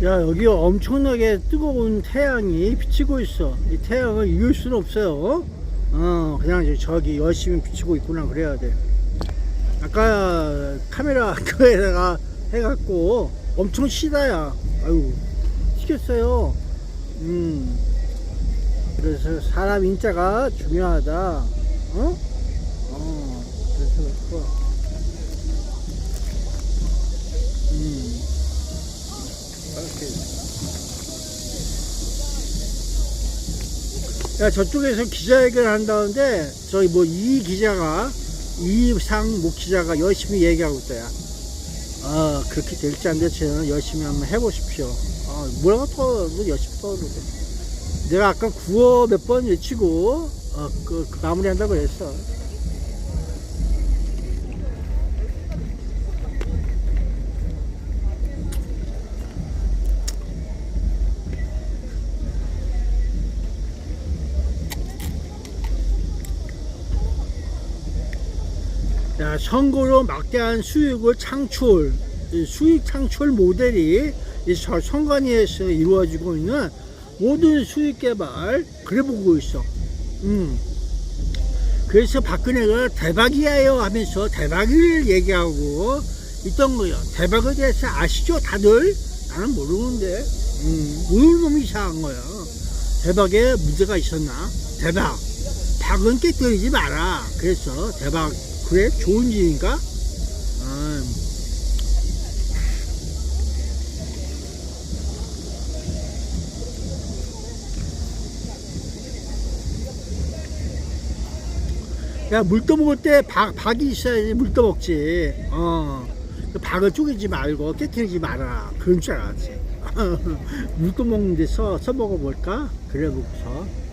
야, 여기 엄청나게 뜨거운 태양이 비치고 있어. 이 태양을 이길 수는 없어요. 그냥 저기 열심히 비치고 있구나 그래야 돼. 아까 카메라 그에다가 해갖고 엄청 시다야. 아유, 튀겼어요. 그래서 사람 인자가 중요하다. 그래서 야, 저쪽에서 기자회견을 한다는데 저기 뭐 이상목 기자가 열심히 얘기하고 있다야. 그렇게 될지 안 될지는 열심히 한번 해보십시오. 뭐라고 더 열심히 떠오르게. 내가 아까 구호 몇 번 외치고 마무리 한다고 그랬어. 자, 선거로 막대한 수익 창출 모델이 이 선관위에서 이루어지고 있는 모든 수익 개발 그래 보고 있어. 그래서 박근혜가 대박이에요 하면서 대박을 얘기하고 있던 거예요. 대박에 대해서 아시죠 다들? 나는 모르는데 모르는 놈이 이상한 거야. 대박에 문제가 있었나? 대박 박은 깨뜨리지 마라. 그래서 대박 그래? 좋은 일인가? 야, 물 떠먹을 때 박이 있어야지 물 떠먹지. 박을 쪼개지 말고 깨트리지 마라. 그런 줄 알았지. 물 떠먹는 데서 써먹어볼까? 그래 보고서.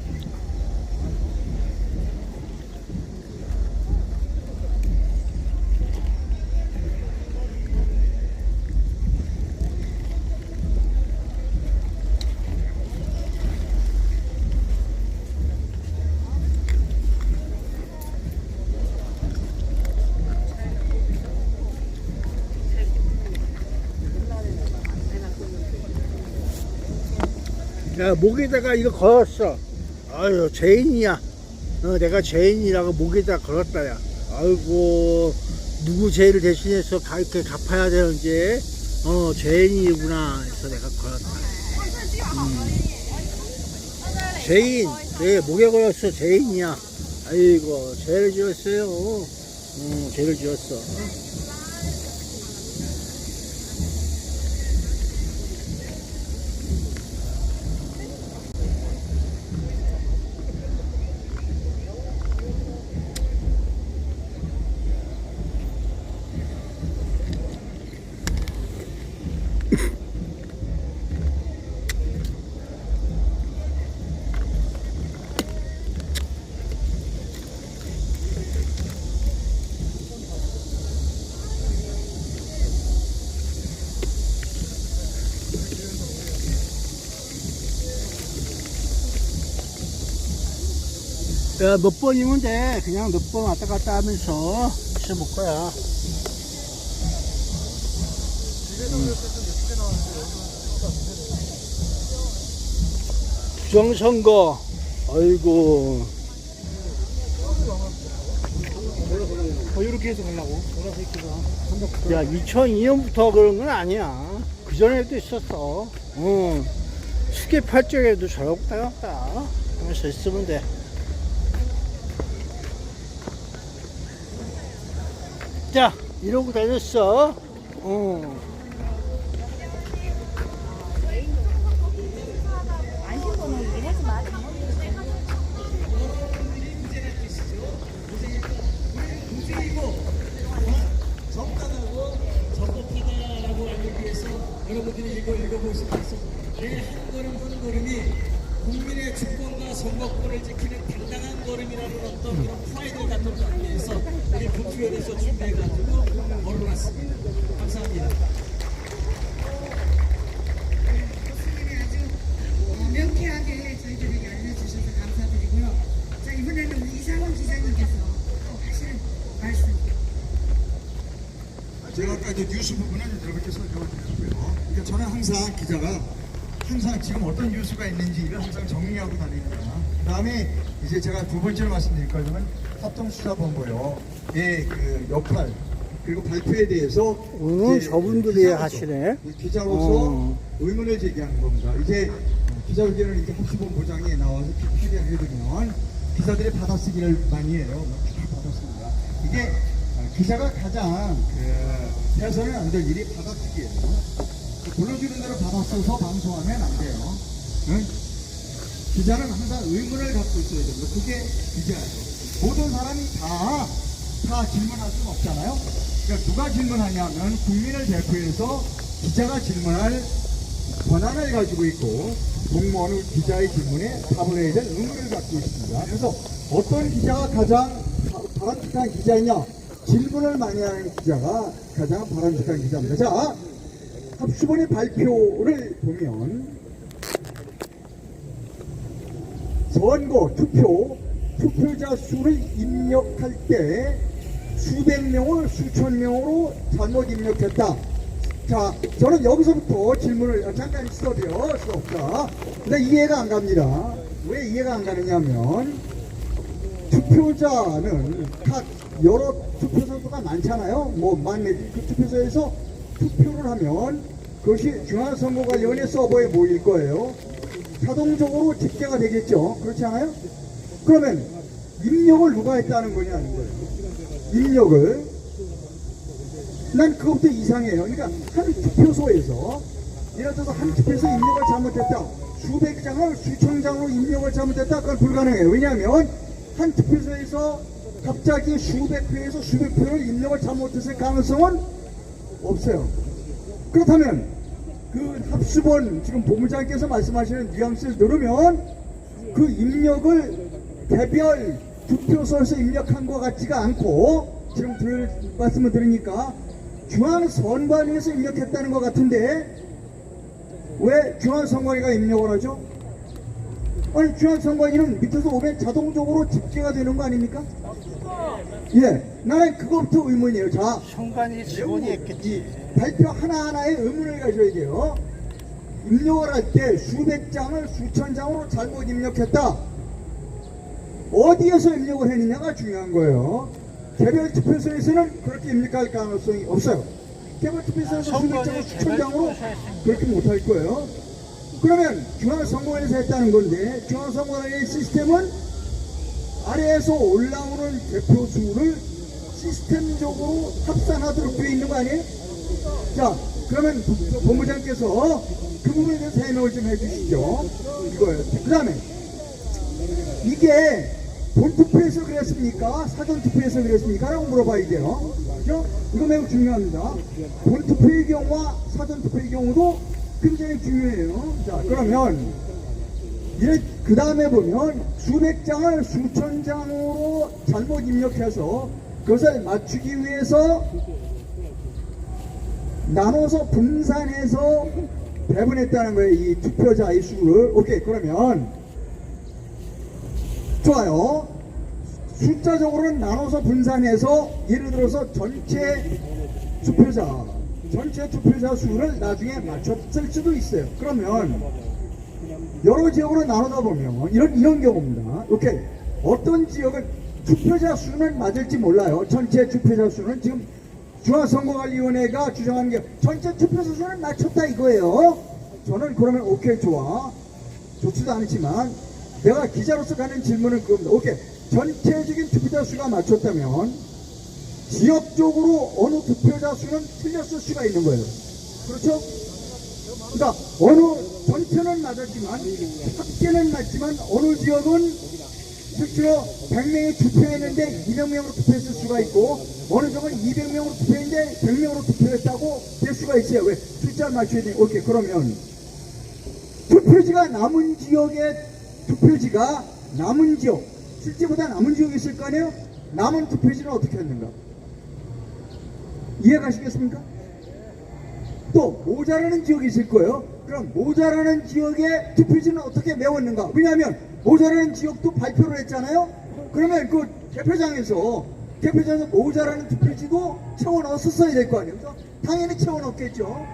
야, 목에다가 이거 걸었어. 아유, 죄인이야. 내가 죄인이라고 목에다 걸었다, 야. 아이고, 누구 죄를 대신해서 이렇게 갚아야 되는지, 죄인이구나 해서 내가 걸었다. 죄인, 그래, 목에 걸었어, 죄인이야. 아이고, 죄를 지었어요. 죄를 지었어. 야, 몇 번이면 돼. 그냥 몇 번 왔다 갔다 하면서 있어볼 거야. 부정선거. 아이고. 이렇게 해서 가려고. 야, 2002년부터 그런 건 아니야. 그 전에도 있었어. 수계 팔쪽에도 저러고 따갔다 하면서 있으면 돼. 자, 이러고 다녔어. 여러분들이 이거 읽어보시면서 내 한 걸음 한 걸음이 국민의 주권과 선거권을 지키는 당당한 걸음이라는 어떤 그런 프라이드 같은 걸 하기 위해서 우리 분투연에서 준비해가지고 걸어놨습니다. 감사합니다. 교수님이 아주 명쾌하게 저희들에게 알려주셔서 감사드리고요. 자, 이번에는 우리 이상훈 기자님께서 또 하실 말씀. 제가 아까 이제 뉴스 부분은 여러분께 설명드렸고요. 그러니까 저는 항상 기자가 항상 지금 어떤 뉴스가 있는지를 항상 정리하고 다닙니다. 그 다음에 이제 제가 두 번째로 말씀드릴 거는 합동수사본부의 그 역할 그리고 발표에 대해서 이제 저분들이 기자로서, 하시네. 기자로서 의문을 제기하는 겁니다. 이제 기자회견을 이렇게 합수본부장이 나와서 피드를 해드리면 기자들이 받아쓰기를 많이 해요. 받아씁니다. 이게 기자가 가장 해서는 안 될 일이 받아쓰기예요. 불러주는 대로 받아써서 방송하면 안 돼요. 응? 기자는 항상 의문을 갖고 있어야 됩니다. 그게 기자예요. 모든 사람이 다 질문할 수는 없잖아요. 그러니까 누가 질문하냐면 국민을 대표해서 기자가 질문할 권한을 가지고 있고 공무원은 기자의 질문에 답을 해야 될 의무를 갖고 있습니다. 그래서 어떤 기자가 가장 바람직한 기자이냐? 질문을 많이 하는 기자가 가장 바람직한 기자입니다. 자, 합수본의 발표를 보면 선거, 투표자 수를 입력할 때 수백 명을 수천 명으로 잘못 입력했다. 자, 저는 여기서부터 질문을 잠깐 스톱이요. 자, 근데 이해가 안 갑니다. 왜 이해가 안 가느냐면 투표자는 각 여러 투표소가 많잖아요. 뭐 만몇 그 투표소에서 투표를 하면 그것이 중앙선거관리위원회 서버에 모일 거예요. 자동적으로 집계가 되겠죠. 그렇지 않아요? 그러면 입력을 누가 했다는 거냐는 거예요. 입력을. 난 그것부터 이상해요. 그러니까 한 투표소에서 예를 들어서 한 투표소에서 입력을 잘못했다. 수백 장을 수천 장으로 입력을 잘못했다. 그건 불가능해요. 왜냐하면 한 투표소에서 갑자기 수백 회에서 수백 표를 입력을 잘못했을 가능성은 없어요. 그렇다면 그 합수본 지금 본부장께서 말씀하시는 뉘앙스를 들으면 그 입력을 개별 투표소에서 입력한 것 같지가 않고 지금 말씀을 들으니까 중앙선관위에서 입력했다는 것 같은데 왜 중앙선관위가 입력을 하죠? 아니 중앙선관위는 밑에서 오면 자동적으로 집계가 되는 거 아닙니까? 예, 나는 그것부터 의문이에요. 자, 선관위 직원이 했겠지. 발표 하나하나에 의문을 가져야 돼요. 입력을 할 때 수백 장을 수천 장으로 잘못 입력했다. 어디에서 입력을 했느냐가 중요한 거예요. 개별 투표소에서는 그렇게 입력할 가능성이 없어요. 개별 투표소에서 수백 장을 수천 장으로 그렇게 못할 거예요. 그러면 중앙선거관리에서 했다는 건데 중앙선거관리의 시스템은 아래에서 올라오는 대표수를 시스템적으로 합산하도록 되어 있는 거 아니에요? 자, 그러면 본부장께서 그 부분에 대해서 해명을 좀 해주시죠. 이거예요. 그 다음에 이게 본투표에서 그랬습니까? 사전투표에서 그랬습니까? 라고 물어봐야 돼요. 그죠? 이거 매우 중요합니다. 본투표의 경우와 사전투표의 경우도 굉장히 중요해요. 자, 그러면 그 다음에 보면 수백 장을 수천 장으로 잘못 입력해서 그것을 맞추기 위해서 나눠서 분산해서 배분했다는 거예요. 이 투표자의 수를. 오케이, 그러면 좋아요. 숫자적으로는 나눠서 분산해서 예를 들어서 전체 투표자 수를 나중에 맞췄을 수도 있어요. 그러면 여러 지역으로 나누다 보면 이런 경우입니다. 오케이, 어떤 지역은 투표자 수는 맞을지 몰라요. 전체 투표자 수는 지금 중앙선거관리위원회가 주장하는 게 전체 투표자 수는 맞췄다 이거예요. 저는 그러면 오케이, 좋지도 않지만 내가 기자로서 가는 질문은 그겁니다. 오케이, 전체적인 투표자 수가 맞췄다면 지역적으로 어느 투표자 수는 틀렸을 수가 있는 거예요. 그렇죠? 그러니까 전체는 맞았지만 합계는 맞지만 어느 지역은 실제로 100명이 투표했는데 200명으로 투표했을 수가 있고 어느 지역은 200명으로 투표했는데 100명으로 투표했다고 될 수가 있어요. 왜? 숫자를 맞춰야 돼. 오케이, 그러면 투표지가 남은 지역 실제보다 남은 지역이 있을 거 아니에요? 남은 투표지는 어떻게 했는가? 이해가시겠습니까? 또 모자라는 지역이 있을 거예요. 그럼 모자라는 지역의 투표지는 어떻게 메웠는가? 왜냐하면 모자라는 지역도 발표를 했잖아요. 그러면 그 개표장에서 대표자는 모자라는 투표지도 채워 넣었어야 될 거 아니에요. 그죠? 당연히 채워 넣었겠죠.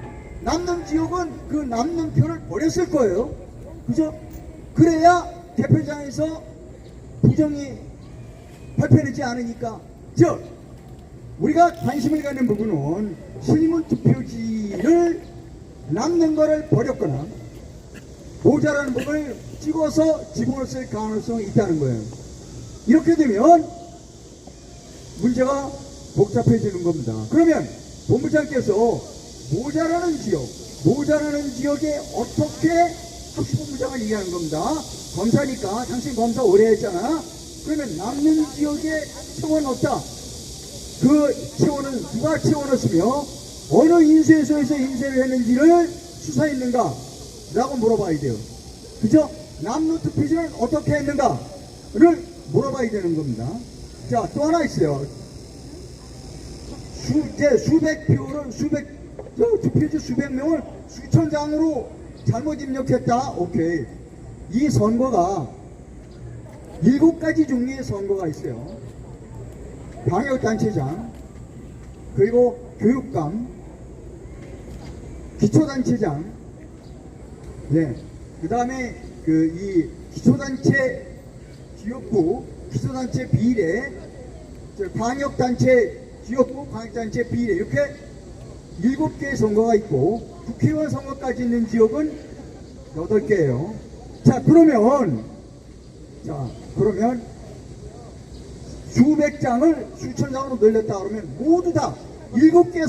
남는 지역은 그 남는 표를 버렸을 거예요. 그죠? 그래야 대표장에서 부정이 발표되지 않으니까. 즉, 우리가 관심을 갖는 부분은 실문 투표지를 남는 거를 버렸거나 모자라는 부분을 찍어서 집어넣을 가능성이 있다는 거예요. 이렇게 되면 문제가 복잡해지는 겁니다. 그러면 본부장께서 모자라는 지역에 어떻게 합수본부장을 얘기하는 겁니다. 검사니까 당신 검사 오래 했잖아. 그러면 남는 지역에 채워넣었다. 그 채워는 누가 채워넣었으며 어느 인쇄소에서 인쇄를 했는지를 수사했는가 라고 물어봐야 돼요. 그죠? 남는 투표지는 어떻게 했는가를 물어봐야 되는 겁니다. 자, 또 하나 있어요. 수백 표를 투표지 수백 명을 수천 장으로 잘못 입력했다. 오케이. 이 선거가 7가지 종류의 선거가 있어요. 방역단체장, 그리고 교육감, 기초단체장, 네. 그 다음에 이 기초단체 지역부, 기초단체 비례, 광역단체 지역부, 광역단체 비례, 이렇게 7개의 선거가 있고, 국회의원 선거까지 있는 지역은 8개예요. 자, 그러면 수백 장을 수천 장으로 늘렸다 그러면 모두 다 7개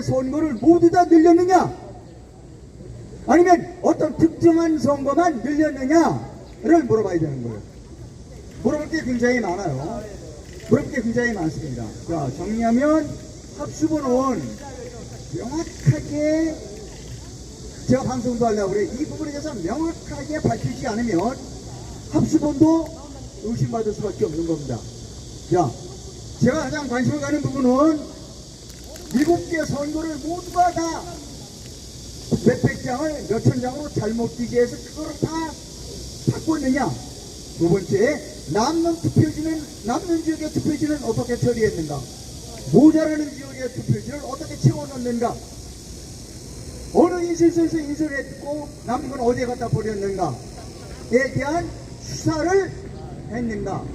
선거를 모두 다 늘렸느냐? 아니면 어떤 특정한 선거만 늘렸느냐를 물어봐야 되는 거예요. 물어볼 게 굉장히 많아요. 물어볼 게 굉장히 많습니다. 자, 정리하면 합수본은 명확하게 제가 방송도 하려고 그래. 이 부분에 대해서 명확하게 밝히지 않으면 합수본도 의심받을 수밖에 없는 겁니다. 자, 제가 가장 관심을 가는 부분은 7개 선거를 모두가 다 몇백 장을 몇천 장으로 잘못 기재해서 그거를 다 바꿨느냐. 두 번째, 남는 지역의 투표지는 어떻게 처리했는가. 모자라는 지역의 투표지를 어떻게 채워넣는가. 어느 인쇄소에서 인쇄를 했고 남은 건 어디에 갖다 버렸는가에 대한 수사를 했는가를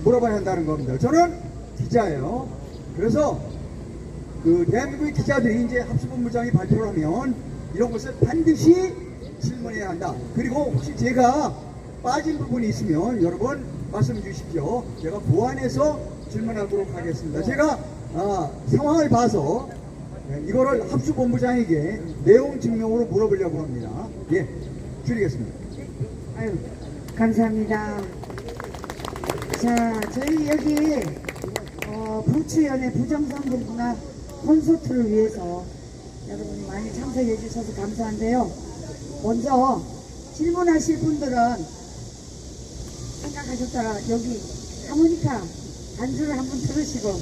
물어봐야 한다는 겁니다. 저는 기자예요. 그래서 대한민국의 기자들이 이제 합수본부장이 발표를 하면 이런 것을 반드시 질문해야 한다. 그리고 혹시 제가 빠진 부분이 있으면 여러분 말씀 주십시오. 제가 보완해서 질문하도록 하겠습니다. 제가 상황을 봐서 이거를 합수본부장에게 내용 증명으로 물어보려고 합니다. 예, 줄이겠습니다. 아유, 감사합니다. 자, 저희 여기 부추연의 부정선거문화 콘서트를 위해서 여러분 많이 참석해 주셔서 감사한데요. 먼저 질문하실 분들은 생각하셨다가 여기 하모니카 반주를 한번 들으시고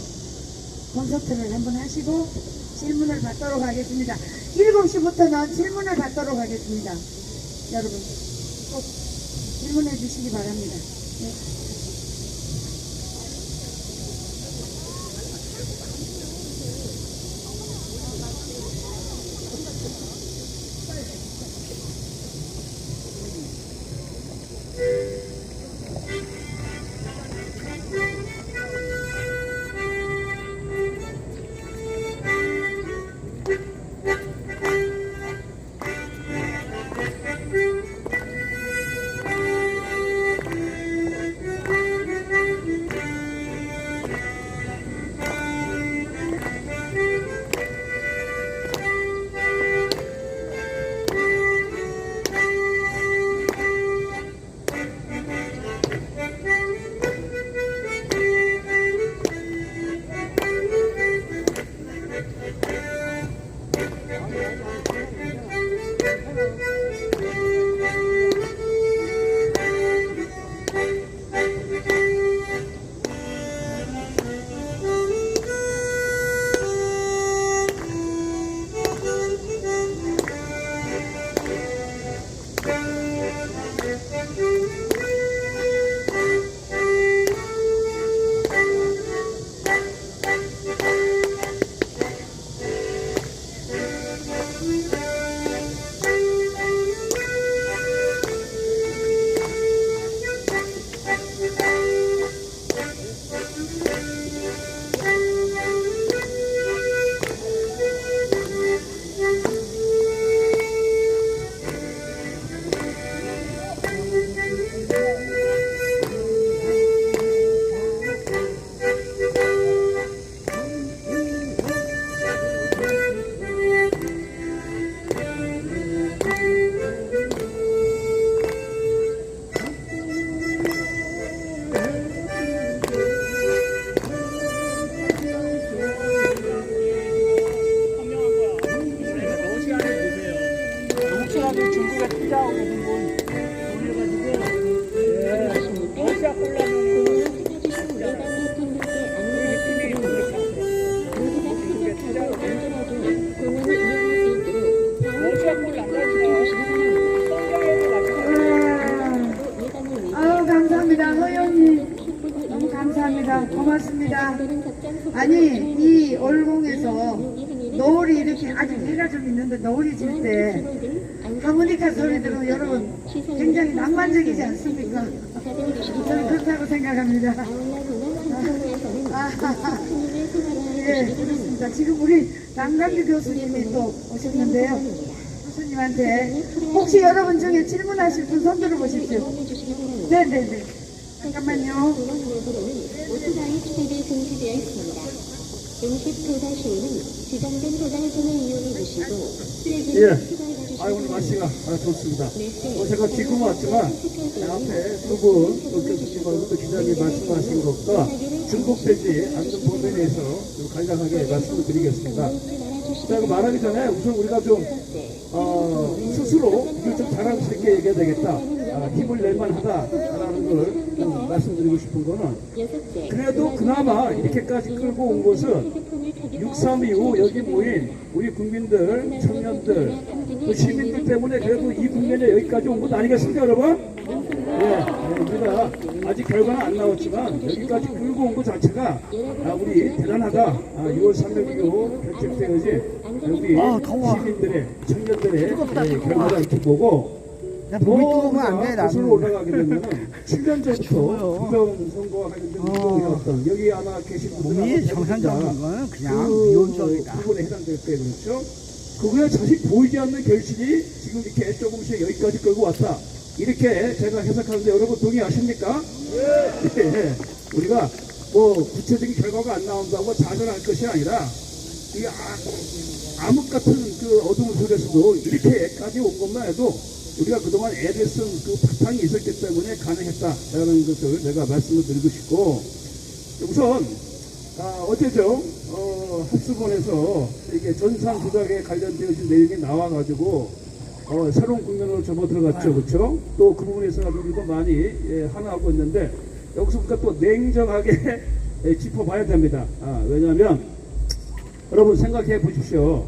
콘서트를 한번 하시고 질문을 받도록 하겠습니다. 7시부터는 질문을 받도록 하겠습니다. 여러분 꼭 질문해 주시기 바랍니다. 네. 감사합니다. 고맙습니다. 아니, 이 월공에서 노을이 이렇게 아직 해가 좀 있는데 노을이 질 때 하모니카 소리 들으면 여러분 굉장히 낭만적이지 않습니까? 저는 그렇다고 생각합니다. 예, 그렇습니다. 지금 우리 남강규 교수님이 또 오셨는데요. 교수님한테 혹시 여러분 중에 질문하실 분 손 들어보십시오. 네네네. 잠깐만요. 오토바이 주택에 금지되어 있습니다. 음식 배달 시에는 지정된 배달점을 이용해 주시고 쓰레기를 예. 추가해 오늘 날씨가 좋습니다. 주시고 제가 지금 왔지만 앞에 두분 교수님하고 또 기자님 말씀하신 것과 중복되지 않는 부분에 대해서 좀 간략하게 말씀을 드리겠습니다. 자, 그 말하기 전에 우선 우리가 좀 스스로 이걸 좀 자랑스럽게 얘기해야 되겠다. 힘을 낼만 하다라는 걸 좀 말씀드리고 싶은 거는 그래도 그나마 이렇게까지 끌고 온 것은 6.3 이후 여기 모인 우리 국민들, 청년들, 또 시민들 때문에 그래도 이 국면에 여기까지 온 것 아니겠습니까, 여러분? 예, 우리가 아직 결과는 안 나왔지만 여기까지 끌고 온 것 자체가 우리 대단하다. 6월 3일 이후 결집되어진 여기 시민들의, 청년들의 결과를 이렇게 보고 야, 몸이 뜨거우면 안 돼, 거슬러 나는. 올라가게 되면은 7년 전부터 부정 선거와 관련된 운동이었던 여기 아마 계신 분들 몸이 정상적인 건 그냥 미온적이다. 부분에 해당될 때 그렇죠. 그거에 사실 보이지 않는 결실이 지금 이렇게 조금씩 여기까지 끌고 왔다. 이렇게 제가 해석하는데 여러분 동의하십니까? 예. 우리가 뭐 구체적인 결과가 안 나온다고 좌절할 것이 아니라 이 암흑 같은 그 어두운 속에서도 이렇게까지 온 것만 해도 우리가 그동안 애를 쓴 그 바탕이 있었기 때문에 가능했다라는 것을 내가 말씀을 드리고 싶고, 우선 어제죠 합수본에서 이게 전산 조작에 관련되어진 내용이 나와가지고 새로운 국면으로 접어 들어갔죠, 그렇죠? 또 그 부분에서 우리도 많이 하나하고 있는데 여기서부터 또 냉정하게 짚어봐야 됩니다. 왜냐하면 여러분 생각해 보십시오.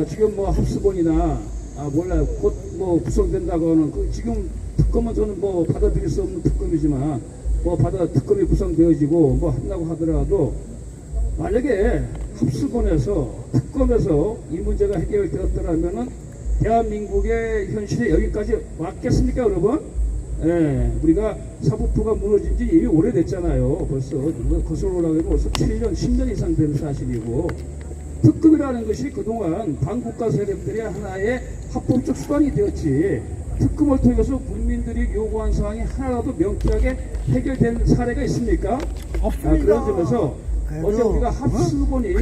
지금 뭐 합수본이나 몰라요. 곧 뭐 구성된다고 하는 지금 특검은 저는 뭐 받아들일 수 없는 특검이지만 특검이 구성되어지고 뭐 한다고 하더라도 만약에 합수본에서 특검에서 이 문제가 해결되었더라면은 대한민국의 현실에 여기까지 왔겠습니까, 여러분? 예, 우리가 사법부가 무너진 지 이미 오래됐잖아요. 벌써 거슬러 올라가면 벌써 7년, 10년 이상 된 사실이고, 특검이라는 것이 그동안 반국가 세력들의 하나의 합법적 수단이 되었지, 특검을 통해서 국민들이 요구한 사항이 하나라도 명쾌하게 해결된 사례가 있습니까? 없습니다. 그런 점에서 어제 우리가 합수본이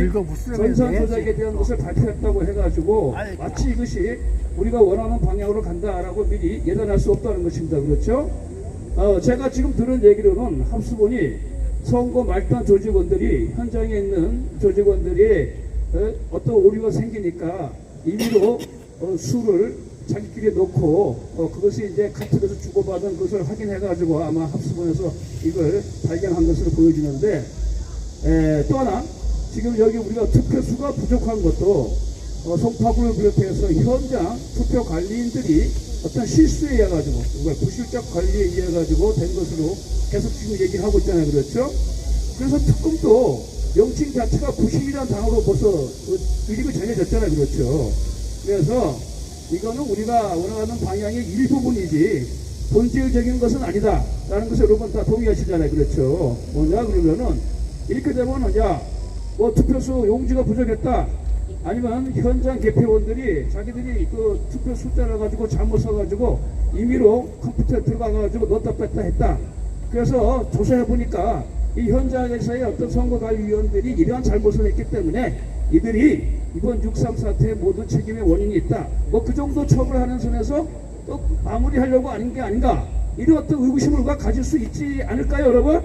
전산 조작에 대한 것을 발표했다고 해가지고 마치 이것이 우리가 원하는 방향으로 간다라고 미리 예단할 수 없다는 것입니다. 그렇죠? 제가 지금 들은 얘기로는 합수본이 선거 말단 조직원들이 현장에 있는 조직원들이 어떤 오류가 생기니까 임의로 수를 자기끼리 놓고 그것이 이제 카톡에서 주고받은 것을 확인해가지고 아마 합수본에서 이걸 발견한 것으로 보여지는데, 또 하나 지금 여기 우리가 투표수가 부족한 것도 송파구를 비롯해서 현장 투표 관리인들이 어떤 실수에 의해 가지고 부실적 관리에 의해 가지고 된 것으로 계속 지금 얘기를 하고 있잖아요, 그렇죠? 그래서 특검도 명칭 자체가 부실이라는 단어로 벌써 이름이 정해졌잖아요, 그렇죠? 그래서 이거는 우리가 원하는 방향의 일부분이지 본질적인 것은 아니다라는 것을 여러분 다 동의하시잖아요, 그렇죠? 뭐냐 그러면은 이렇게 되면 뭐 투표수 용지가 부족했다, 아니면 현장 개표원들이 자기들이 그 투표 숫자를 가지고 잘못 써가지고 임의로 컴퓨터에 들어가가지고 넣었다 뺐다 했다. 그래서 조사해 보니까 이 현장에서의 어떤 선거관리위원들이 이러한 잘못을 했기 때문에 이들이 이번 6.3 사태의 모든 책임의 원인이 있다. 뭐 그 정도 처벌하는 선에서 또 마무리하려고 아닌 게 아닌가. 이런 어떤 의구심을 우리가 가질 수 있지 않을까요, 여러분?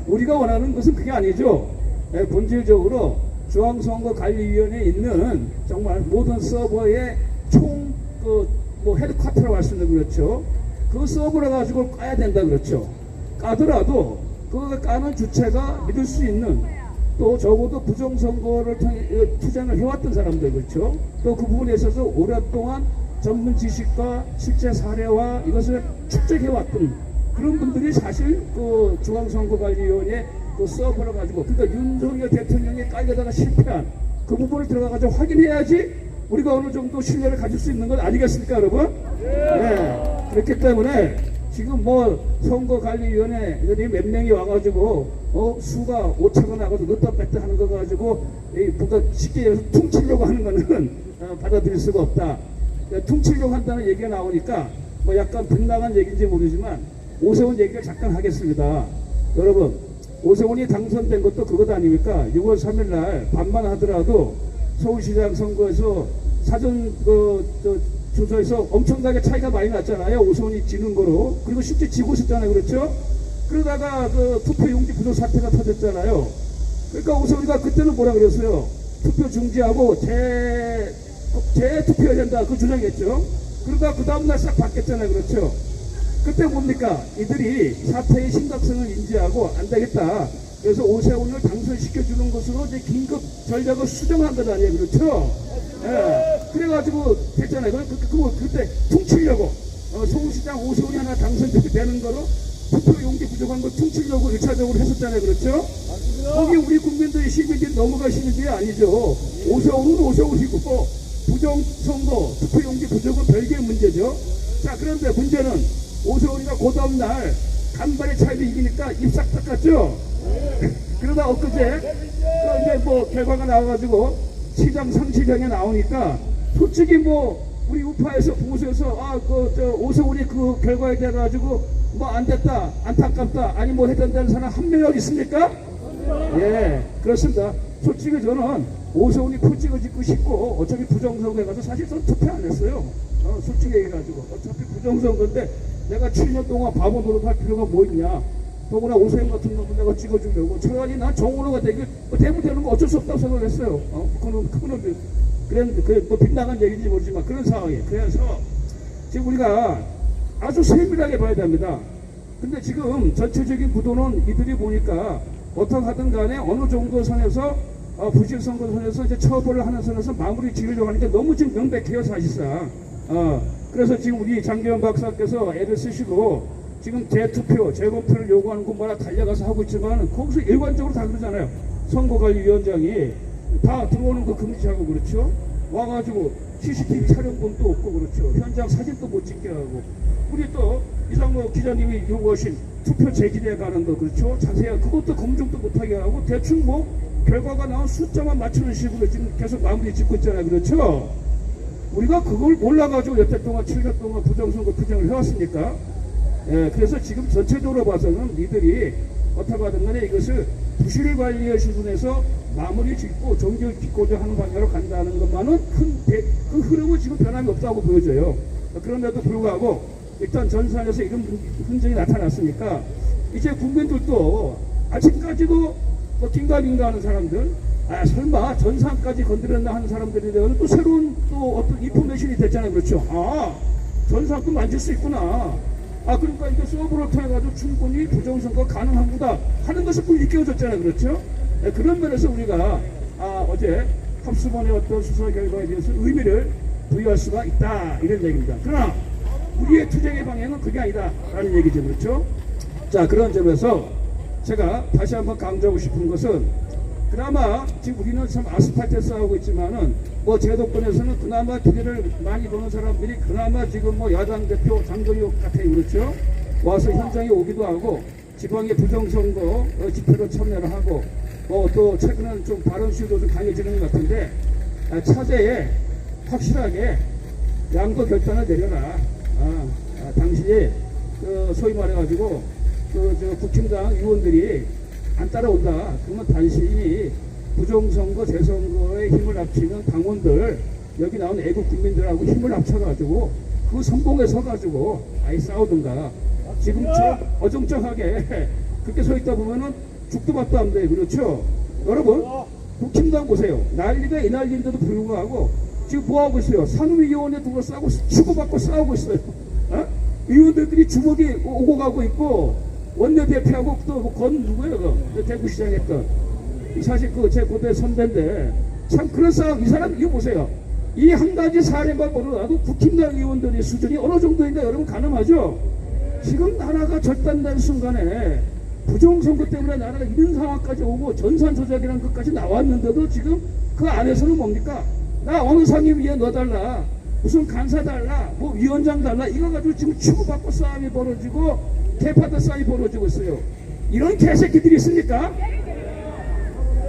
우리가 원하는 것은 그게 아니죠. 본질적으로 중앙선거관리위원회에 있는 정말 모든 서버의 뭐 헤드쿼터라고 할 수 있는, 그렇죠. 그 서버를 가지고 까야 된다, 그렇죠. 까더라도 그거 까는 주체가 믿을 수 있는, 또 적어도 부정선거를 통해 투쟁을 해왔던 사람들, 그렇죠. 또 그 부분에 있어서 오랫동안 전문 지식과 실제 사례와 이것을 축적해왔던 그런 분들이 사실 그 중앙선거관리위원회 그 서버를 가지고, 그러니까 윤석열 대통령이 깔려다가 실패한 그 부분을 들어가가지고 확인해야지 우리가 어느 정도 신뢰를 가질 수 있는 건 아니겠습니까, 여러분? 네. 그렇기 때문에 지금 뭐 선거관리위원회들이 몇 명이 와가지고 수가 오차가 나가서 넣다 뺐다 하는 거 가지고 뭔가 쉽게 얘기해서 퉁치려고 하는 거는 받아들일 수가 없다. 그러니까 퉁치려고 한다는 얘기가 나오니까 뭐 약간 빗나간 얘기인지 모르지만 오세훈 얘기를 잠깐 하겠습니다. 여러분, 오세훈이 당선된 것도 그것 아닙니까? 6월 3일 날 반만 하더라도 서울시장 선거에서 사전 조사에서 엄청나게 차이가 많이 났잖아요. 오세훈이 지는 거로. 그리고 실제 지고 있었잖아요. 그렇죠? 그러다가 그 투표 용지 부족 사태가 터졌잖아요. 그러니까 오세훈이가 그때는 뭐라 그랬어요? 투표 중지하고 재투표해야 된다. 그 주장했죠. 그러다 그 다음날 싹 바뀌었잖아요. 그렇죠? 그때 뭡니까? 이들이 사태의 심각성을 인지하고 안 되겠다. 그래서 오세훈을 당선시켜주는 것으로 이제 긴급 전략을 수정한 것 아니에요. 그렇죠? 예. 그래가지고 됐잖아요. 그때 퉁치려고 서울시장 오세훈이 하나 당선되는 거로 투표 용지 부족한 거 퉁치려고 1차적으로 했었잖아요. 그렇죠? 거기 우리 국민들이 시민들이 넘어가시는 게 아니죠. 오세훈은 오세훈이고 부정선거 투표 용지 부족은 별개의 문제죠. 자, 그런데 문제는 오세훈이가 그 다음날 간발의 차이로 이기니까 입싹 닦았죠. 그러다 엊그제 이제 뭐 결과가 나와가지고 시장 상시장에 나오니까 솔직히 뭐 우리 우파에서 보수에서 오세훈이 그 결과에 대해 가지고 뭐 안 됐다, 안타깝다, 아니 뭐 해단다는 사람 한 명이 있습니까? 예, 그렇습니다. 솔직히 저는 오세훈이 표 찍어짓고 싶고 어차피 부정선거에 가서 사실 저는 투표 안 했어요. 솔직히 얘기해가지고 어차피 부정선거인데 내가 7년 동안 바보 노릇할 필요가 뭐 있냐. 더구나 오세훈 같은 놈을 내가 찍어주려고. 차라리 난 정원호가 되면 되는 거 어쩔 수 없다고 생각했어요. 그건 뭐 빗나간 얘기인지 모르지만 그런 상황이에요. 그래서 지금 우리가 아주 세밀하게 봐야 됩니다. 근데 지금 전체적인 구도는 이들이 보니까 어떻게 하든 간에 어느 정도 선에서 부실선거 선에서 이제 처벌을 하는 선에서 마무리 지으려고 하니까 너무 지금 명백해요, 사실상. 그래서 지금 우리 장기현 박사께서 애를 쓰시고 지금 재투표, 재검표를 요구하는 곳마다 달려가서 하고 있지만 거기서 일관적으로 다 그러잖아요. 선거관리위원장이 다 들어오는 거 금지하고 그렇죠. 와가지고 CCTV 촬영본도 없고 그렇죠. 현장 사진도 못 찍게 하고 우리 또 이상모 기자님이 요구하신 투표 재기대에 가는 거 그렇죠. 자세한 그것도 검증도 못하게 하고 대충 뭐 결과가 나온 숫자만 맞추는 식으로 지금 계속 마무리 짓고 있잖아요. 그렇죠. 우리가 그걸 몰라가지고 여태 동안 7년 동안 부정선거 투쟁을 해왔으니까. 예, 그래서 지금 전체적으로 봐서는 니들이 어떻게 하든 간에 이것을 부실관리의 수준에서 마무리 짓고 정기를 짓고자 하는 방향으로 간다는 것만은 그 흐름은 지금 변함이 없다고 보여져요. 그런데도 불구하고 일단 전선에서 이런 흔적이 나타났으니까 이제 국민들도 아직까지도 뭐 긴가민가 하는 사람들 설마 전산까지 건드렸나 하는 사람들에 대해서 또 새로운 또 어떤 인포메이션이 됐잖아요. 그렇죠. 전산도 만질 수 있구나. 그러니까 이게 서버를 통해가지고 충분히 부정선거 가능합니다 하는 것을 또 일깨워줬잖아요. 그렇죠? 그런 면에서 우리가 어제 합수본의 어떤 수사 결과에 대해서 의미를 부여할 수가 있다 이런 얘기입니다. 그러나 우리의 투쟁의 방향은 그게 아니다라는 얘기죠. 그렇죠? 자, 그런 점에서 제가 다시 한번 강조하고 싶은 것은 그나마 지금 우리는 참 아스팔트에 싸우고 있지만은 뭐 제도권에서는 그나마 기회를 많이 보는 사람들이 그나마 지금 뭐 야당 대표 장동혁 같아요. 그렇죠? 와서 현장에 오기도 하고 지방의 부정선거 집회로 참여를 하고 또 최근에는 좀 발언 수요도 좀 강해지는 것 같은데 차제에 확실하게 양도 결단을 내려라. 당시에 소위 말해가지고 국힘당 의원들이 안 따라온다. 그러면 단순히 부정선거, 재선거에 힘을 합치는 당원들, 여기 나온 애국 국민들하고 힘을 합쳐가지고 그 선봉에 서가지고 아예 싸우든가. 지금처럼 어정쩡하게 그렇게 서 있다 보면은 죽도 밥도 안 돼요. 그렇죠? 여러분, 국힘당 보세요. 난리가 이 난리인데도 불구하고 지금 뭐 하고 있어요? 산후위원회 둘러싸고 주고받고 싸우고 있어요. 의원들끼리 주먹이 오고 가고 있고 원내대표하고 또 건 누구예요? 대구시장 했던 사실 제 고대 선배인데 참 그런 싸움. 이 사람 이거 보세요. 이 한 가지 사례만 보더라도 국힘당 의원들의 수준이 어느 정도인가 여러분 가늠하죠? 지금 나라가 절단된 순간에 부정선거 때문에 나라가 이런 상황까지 오고 전산 조작이라는 것까지 나왔는데도 지금 그 안에서는 뭡니까? 나 어느 상임 위에 넣어달라, 무슨 간사 달라, 뭐 위원장 달라, 이거 가지고 지금 치고받고 싸움이 벌어지고 개파도 싸움이 벌어지고 있어요. 이런 개새끼들이 있습니까?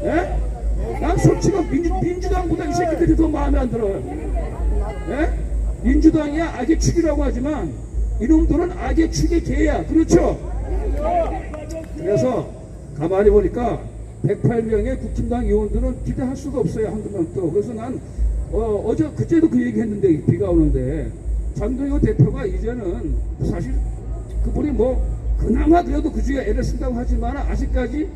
예? 난 솔직히 민주당보다 이 새끼들이 더 마음에 안 들어요. 예? 민주당이야 악의 축이라고 하지만 이놈들은 악의 축의 개야. 그렇죠? 그래서 가만히 보니까 108명의 국힘당 의원들은 기대할 수가 없어요. 한두 명도. 그래서 난 어제 그제도 그 얘기 했는데, 비가 오는데 장동혁 대표가 이제는 사실 그분이 뭐 그나마 그래도 그 중에 애를 쓴다고 하지만 아직까지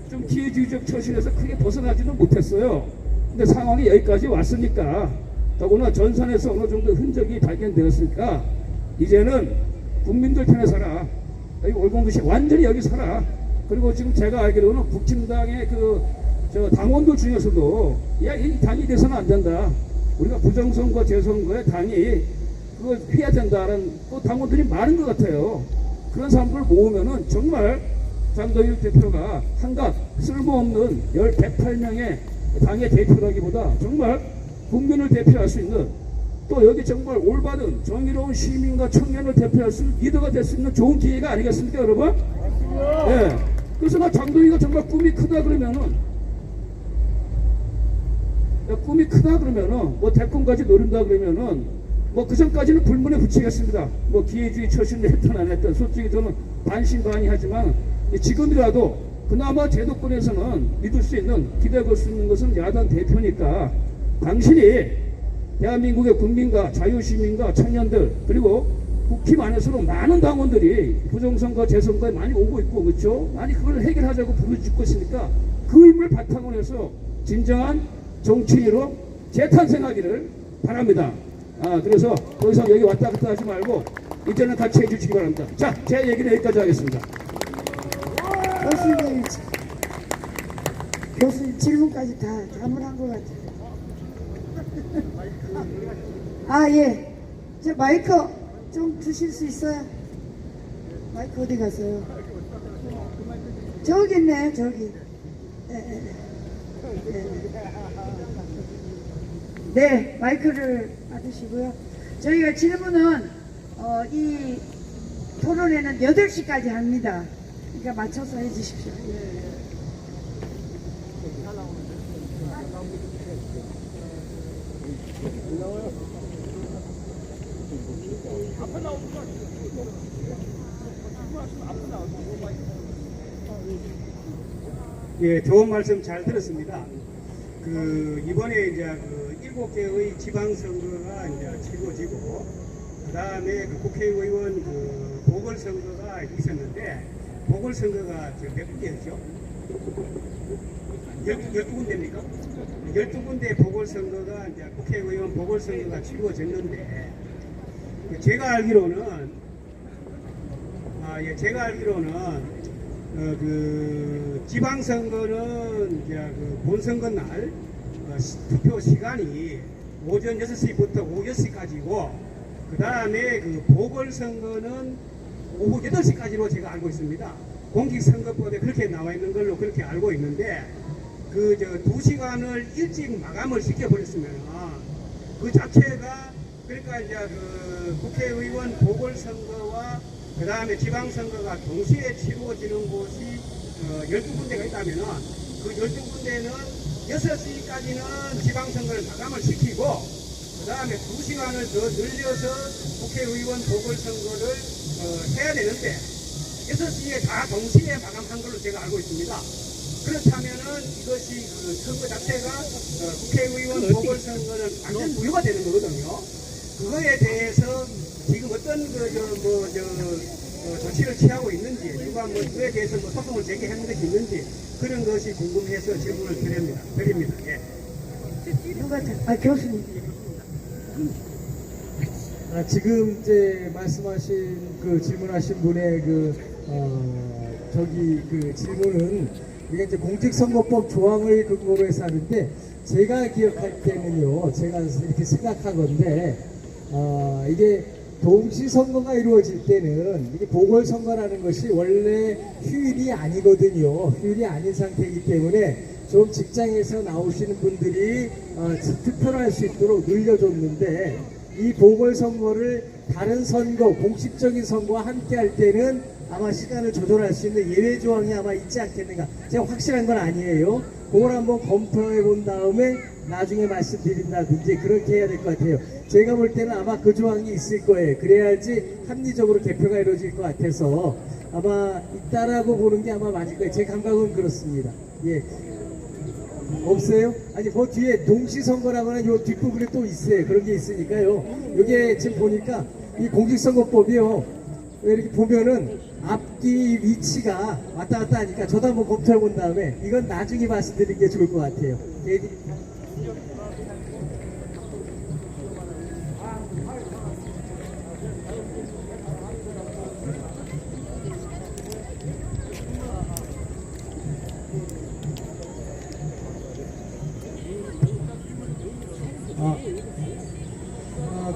좀 기회주의적 처신에서 크게 벗어나지는 못했어요. 근데 상황이 여기까지 왔으니까, 더구나 전선에서 어느 정도 흔적이 발견되었으니까 이제는 국민들 편에 살아. 여기 올공도시 완전히 여기 살아. 그리고 지금 제가 알기로는 국힘당의 저 당원들 중에서도 야, 이 당이 돼서는 안 된다, 우리가 부정선거 재선거에 당이 그거 해야 된다라는 또 당원들이 많은 것 같아요. 그런 사람들 모으면은 정말 장동혁 대표가 한갓 쓸모없는 108명의 당의 대표라기보다 정말 국민을 대표할 수 있는, 또 여기 정말 올바른 정의로운 시민과 청년을 대표할 수 있는 리더가 될 수 있는 좋은 기회가 아니겠습니까, 여러분? 예. 그래서 나 장동혁이가 정말 꿈이 크다 그러면은, 뭐 대권까지 노린다 그러면은 뭐 그 전까지는 불문에 붙이겠습니다. 뭐 기회주의 처신을 했든 안 했든 솔직히 저는 반신반의하지만 지금이라도 그나마 제도권에서는 믿을 수 있는, 기대 걸 수 있는 것은 야당 대표니까 당신이 대한민국의 국민과 자유시민과 청년들 그리고 국힘 안에서도 많은 당원들이 부정선거 재선거에 많이 오고 있고, 그렇죠? 많이 그걸 해결하자고 부르짖고 있으니까 그 힘을 바탕으로 해서 진정한 정치인으로 재탄생하기를 바랍니다. 그래서 더 이상 여기 왔다 갔다 하지 말고 이제는 같이 해주시기 바랍니다. 자, 제 얘기는 여기까지 하겠습니다. 교수님 질문까지 다 자문한 것 같아요. 예. 저 마이크 좀 드실 수 있어요? 마이크 어디 갔어요? 저기 있네, 저기. 네, 마이크를 받으시고요. 저희가 질문은 이 토론회는 8시까지 합니다. 그러니까 맞춰서 해주십시오. 예, 좋은 말씀 잘 들었습니다. 이번에 이제 7개의 지방선거가 이제 치러지고, 그 다음에 국회의원 보궐선거가 있었는데, 보궐선거가 몇 군데였죠? 12군데입니까? 12군데 보궐선거가 이제 국회의원 보궐선거가 치러졌는데, 제가 알기로는 지방선거는 이제 본선거 날 투표 시간이 오전 6시부터 오후 6시까지고, 그 다음에 보궐선거는 오후 8시까지로 제가 알고 있습니다. 공직선거법에 그렇게 나와 있는 걸로 그렇게 알고 있는데, 2시간을 일찍 마감을 시켜버렸으면 그 자체가, 그러니까 이제 국회의원 보궐선거와 그 다음에 지방선거가 동시에 치루어지는 곳이 12군데가 있다면은 그 12군데는 6시까지는 지방선거를 마감을 시키고, 그 다음에 2시간을 더 늘려서 국회의원 보궐선거를 해야 되는데 6시에 다 동시에 마감한 걸로 제가 알고 있습니다. 그렇다면은 이것이 선거 자체가 국회의원 보궐선거는 완전 무효가 되는 거거든요. 그거에 대해서 지금 어떤 조치를 취하고 있는지, 누가 그에 대해서 소송을 제기하는 것이 있는지, 그런 것이 궁금해서 질문을 드립니다. 예. 누가 교수님. 지금 이제 말씀하신 질문하신 분의 질문은 우리가 이제 공직선거법 조항을 근거로 해서 하는데, 제가 기억할 때는요, 제가 이렇게 생각하건데, 이게 동시 선거가 이루어질 때는 이게 보궐선거라는 것이 원래 휴일이 아니거든요. 휴일이 아닌 상태이기 때문에 좀 직장에서 나오시는 분들이 투표를 할 수 있도록 늘려줬는데, 이 보궐선거를 다른 선거, 공식적인 선거와 함께 할 때는 아마 시간을 조절할 수 있는 예외 조항이 아마 있지 않겠는가. 제가 확실한 건 아니에요. 그걸 한번 검토해 본 다음에 나중에 말씀드린다든지 그렇게 해야 될 것 같아요. 제가 볼 때는 아마 그 조항이 있을 거예요. 그래야지 합리적으로 개표가 이루어질 것 같아서 아마 있다라고 보는 게 아마 맞을 거예요. 제 감각은 그렇습니다. 예. 없어요? 아니, 그 뒤에 동시선거라고 하는 요 뒷부분에 또 있어요. 그런 게 있으니까요. 이게 지금 보니까 이 공직선거법이요. 이렇게 보면은 앞뒤 위치가 왔다 갔다 하니까 저도 한번 검토해 본 다음에 이건 나중에 말씀드리는 게 좋을 것 같아요.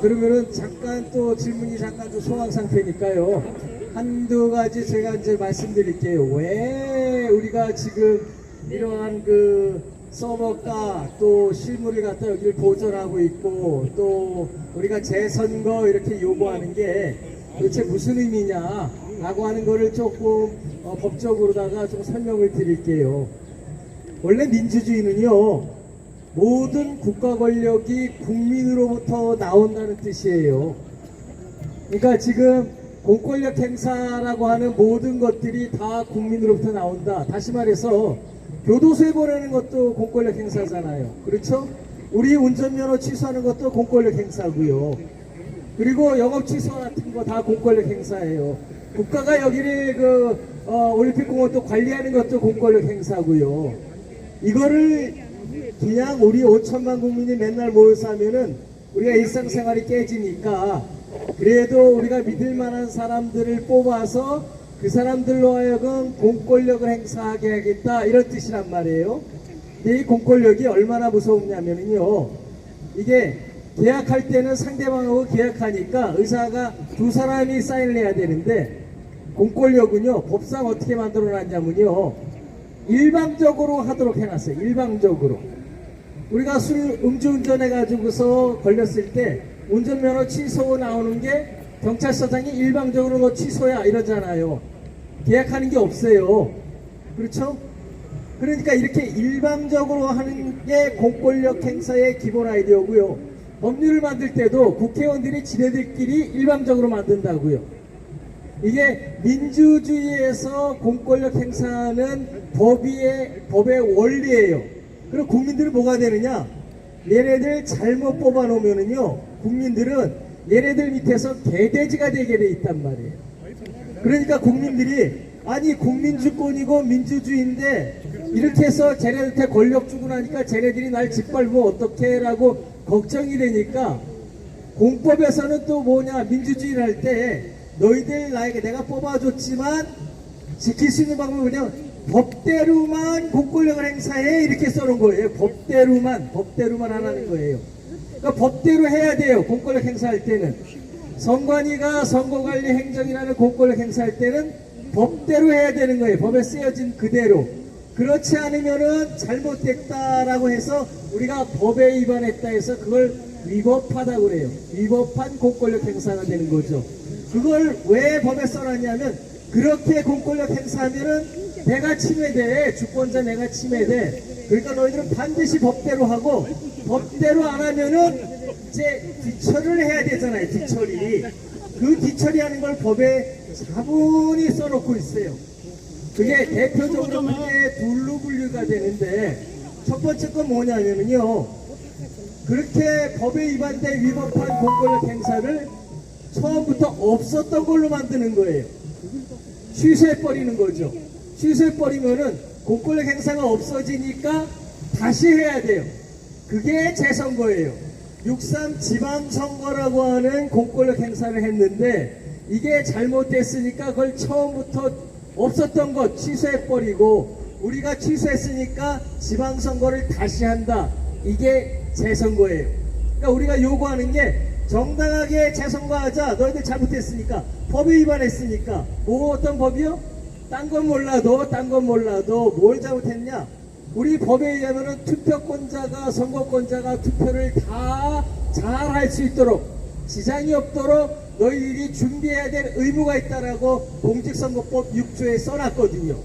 그러면은 잠깐 또 질문이 잠깐 좀 소강 상태니까요. 한두 가지 제가 이제 말씀드릴게요. 왜 우리가 지금 이러한 그 서버가 또 실무를 갖다 여기를 보존하고 있고 또 우리가 재선거 이렇게 요구하는 게 도대체 무슨 의미냐라고 하는 거를 조금 법적으로다가 좀 설명을 드릴게요. 원래 민주주의는요, 모든 국가 권력이 국민으로부터 나온다는 뜻이에요. 그러니까 지금 공권력 행사라고 하는 모든 것들이 다 국민으로부터 나온다. 다시 말해서 교도소에 보내는 것도 공권력 행사잖아요. 그렇죠? 우리 운전면허 취소하는 것도 공권력 행사고요. 그리고 영업 취소 같은 거 다 공권력 행사예요. 국가가 여기를 올림픽공원도 관리하는 것도 공권력 행사고요. 이거를 그냥 우리 5천만 국민이 맨날 모여서 하면은 우리가 일상생활이 깨지니까 그래도 우리가 믿을 만한 사람들을 뽑아서 그 사람들로 하여금 공권력을 행사하게 하겠다, 이런 뜻이란 말이에요. 근데 이 공권력이 얼마나 무서우냐면요, 이게 계약할 때는 상대방하고 계약하니까 의사가 두 사람이 사인을 해야 되는데, 공권력은요 법상 어떻게 만들어 놨냐면요, 일방적으로 하도록 해놨어요. 일방적으로. 우리가 음주운전 해가지고서 걸렸을 때 운전면허 취소 나오는 게 경찰서장이 일방적으로 너 취소야 이러잖아요. 계약하는 게 없어요. 그렇죠? 그러니까 이렇게 일방적으로 하는 게 공권력 행사의 기본 아이디어고요. 법률을 만들 때도 국회의원들이 지네들끼리 일방적으로 만든다고요. 이게 민주주의에서 공권력 행사는 법의 원리예요. 그럼 국민들은 뭐가 되느냐? 얘네들 잘못 뽑아놓으면은요, 국민들은 얘네들 밑에서 개돼지가 되게 돼 있단 말이에요. 그러니까 국민들이, 아니 국민주권이고 민주주의인데 이렇게 해서 쟤네들한테 권력 주고 나니까 쟤네들이 날 짓밟으면 어떡해 라고 걱정이 되니까, 공법에서는 또 뭐냐, 민주주의를 할 때 너희들 나에게 내가 뽑아줬지만 지킬 수 있는 방법은 그냥 법대로만 공권력을 행사해, 이렇게 써놓은 거예요. 법대로만 하라는 거예요. 그러니까 법대로 해야 돼요. 공권력 행사할 때는. 선관위가 선거관리 행정이라는 공권력 행사할 때는 법대로 해야 되는 거예요. 법에 쓰여진 그대로. 그렇지 않으면은 잘못됐다라고 해서 우리가 법에 위반했다 해서 그걸 위법하다고 그래요. 위법한 공권력 행사가 되는 거죠. 그걸 왜 법에 써놨냐면, 그렇게 공권력 행사하면은 내가 침해돼, 주권자 내가 침해돼. 그러니까 너희들은 반드시 법대로 하고, 법대로 안 하면은 이제 뒤처리를 해야 되잖아요. 뒤처리. 그 뒤처리하는 걸 법에 자문히 써놓고 있어요. 그게 대표적으로 그게 둘로 분류가 되는데, 첫 번째 건 뭐냐면요, 그렇게 법에 위반된 위법한 공권력 행사를 처음부터 없었던 걸로 만드는 거예요. 취소해버리는 거죠. 취소해버리면은 공권력 행사가 없어지니까 다시 해야 돼요. 그게 재선거예요. 6.3 지방선거라고 하는 공권력 행사를 했는데, 이게 잘못됐으니까 그걸 처음부터 없었던 것 취소해버리고, 우리가 취소했으니까 지방선거를 다시 한다. 이게 재선거예요. 그러니까 우리가 요구하는 게 정당하게 재선거하자. 너희들 잘못했으니까. 법에 위반했으니까. 뭐 어떤 법이요? 딴 건 몰라도 뭘 잘못했냐? 우리 법에 의하면은 투표권자가 선거권자가 투표를 다 잘 할 수 있도록 지장이 없도록 너희들이 준비해야 될 의무가 있다라고 공직선거법 6조에 써놨거든요.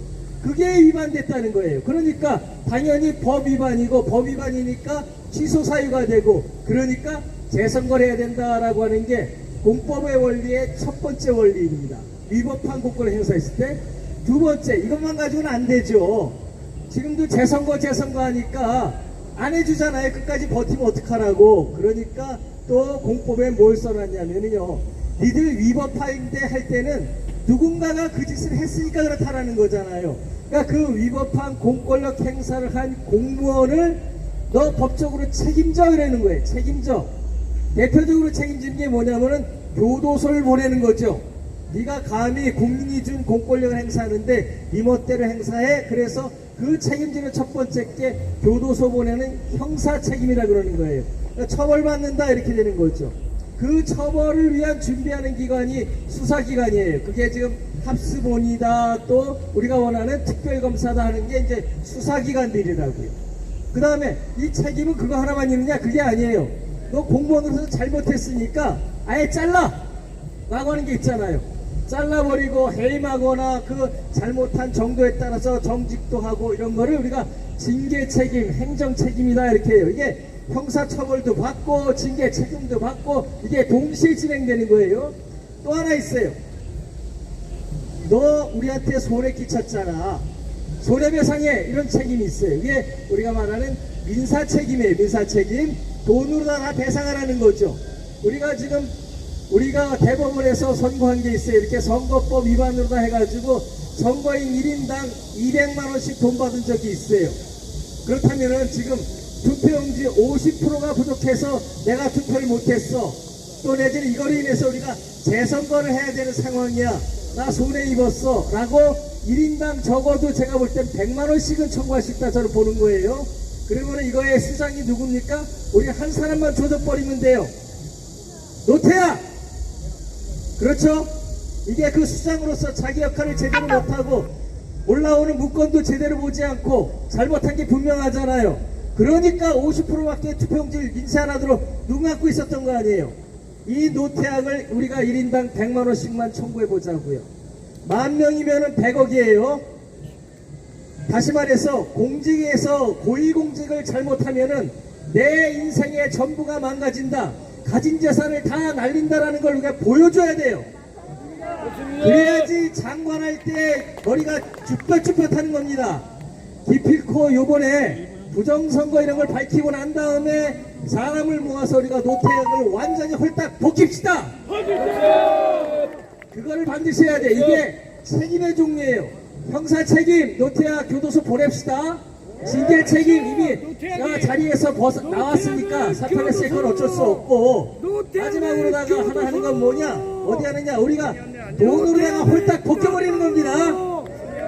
그게 위반됐다는 거예요. 그러니까 당연히 법 위반이고 법 위반이니까 취소 사유가 되고 그러니까 재선거를 해야 된다라고 하는 게 공법의 원리의 첫 번째 원리입니다. 위법한 공권을 행사했을 때. 두 번째, 이것만 가지고는 안 되죠. 지금도 재선거 하니까 안 해주잖아요. 끝까지 버티면 어떡하라고. 그러니까 또 공법에 뭘 써놨냐면요. 니들 위법한데 할 때는 누군가가 그 짓을 했으니까 그렇다라는 거잖아요. 그러니까 그 위법한 공권력 행사를 한 공무원을 너 법적으로 책임져 이라는 거예요. 책임져. 대표적으로 책임지는 게 뭐냐면은 교도소를 보내는 거죠. 네가 감히 국민이 준 공권력을 행사하는데 네 멋대로 행사해. 그래서 그 책임지는 첫 번째 게 교도소 보내는 형사 책임이라 그러는 거예요. 그러니까 처벌받는다 이렇게 되는 거죠. 그 처벌을 위한 준비하는 기관이 수사기관이에요. 그게 지금 합수본이다 또 우리가 원하는 특별검사다 하는 게 이제 수사기관들이라고요. 그 다음에 이 책임은 그거 하나만 있느냐? 그게 아니에요. 너 공무원으로서 잘못했으니까 아예 잘라! 라고 하는 게 있잖아요. 잘라버리고 해임하거나 그 잘못한 정도에 따라서 정직도 하고 이런 거를 우리가 징계 책임, 행정 책임이다 이렇게 해요. 이게 형사처벌도 받고 징계 책임도 받고 이게 동시에 진행되는 거예요. 또 하나 있어요. 너 우리한테 손해 끼쳤잖아. 손해배상에 이런 책임이 있어요. 이게 우리가 말하는 민사책임이에요. 민사책임. 돈으로 다 배상하라는 거죠. 우리가 대법원에서 선고한 게 있어요. 이렇게 선거법 위반으로 다 해가지고 선거인 1인당 200만원씩 돈 받은 적이 있어요. 그렇다면은 지금 투표용지 50%가 부족해서 내가 투표를 못했어. 또 내지는 이거로 인해서 우리가 재선거를 해야 되는 상황이야. 나 손해 입었어. 라고 1인당 적어도 제가 볼 땐 100만원씩은 청구할 수 있다 저는 보는 거예요. 그러면 이거의 수장이 누굽니까? 우리 한 사람만 조져버리면 돼요. 노태야! 그렇죠? 이게 그 수장으로서 자기 역할을 제대로 못하고 올라오는 문건도 제대로 보지 않고 잘못한 게 분명하잖아요. 그러니까 50%밖에 투표용지를 민사하도록 눈 감고 있었던 거 아니에요. 이 노태악을 우리가 1인당 100만원씩만 청구해보자고요. 10,000명이면 100억이에요. 다시 말해서 공직에서 고위공직을 잘못하면은 내 인생의 전부가 망가진다. 가진 재산을 다 날린다라는 걸 우리가 보여줘야 돼요. 그래야지 장관할 때 머리가 쭈뼛쭈뼛하는 겁니다. 기필코 요번에 부정선거 이런 걸 밝히고 난 다음에 사람을 모아서 우리가 노태악을 완전히 홀딱 벗깁시다. 그거를 반드시 해야 돼. 이게 책임의 종류예요. 형사 책임 노태악 교도소 보냅시다. 징계 책임 이미 자리에서 나왔으니까 사퇴했으니까 그건 어쩔 수 없고 마지막으로다가 하나 하는 건 뭐냐? 어디 하느냐? 우리가 돈으로다가 홀딱 벗겨버리는 겁니다.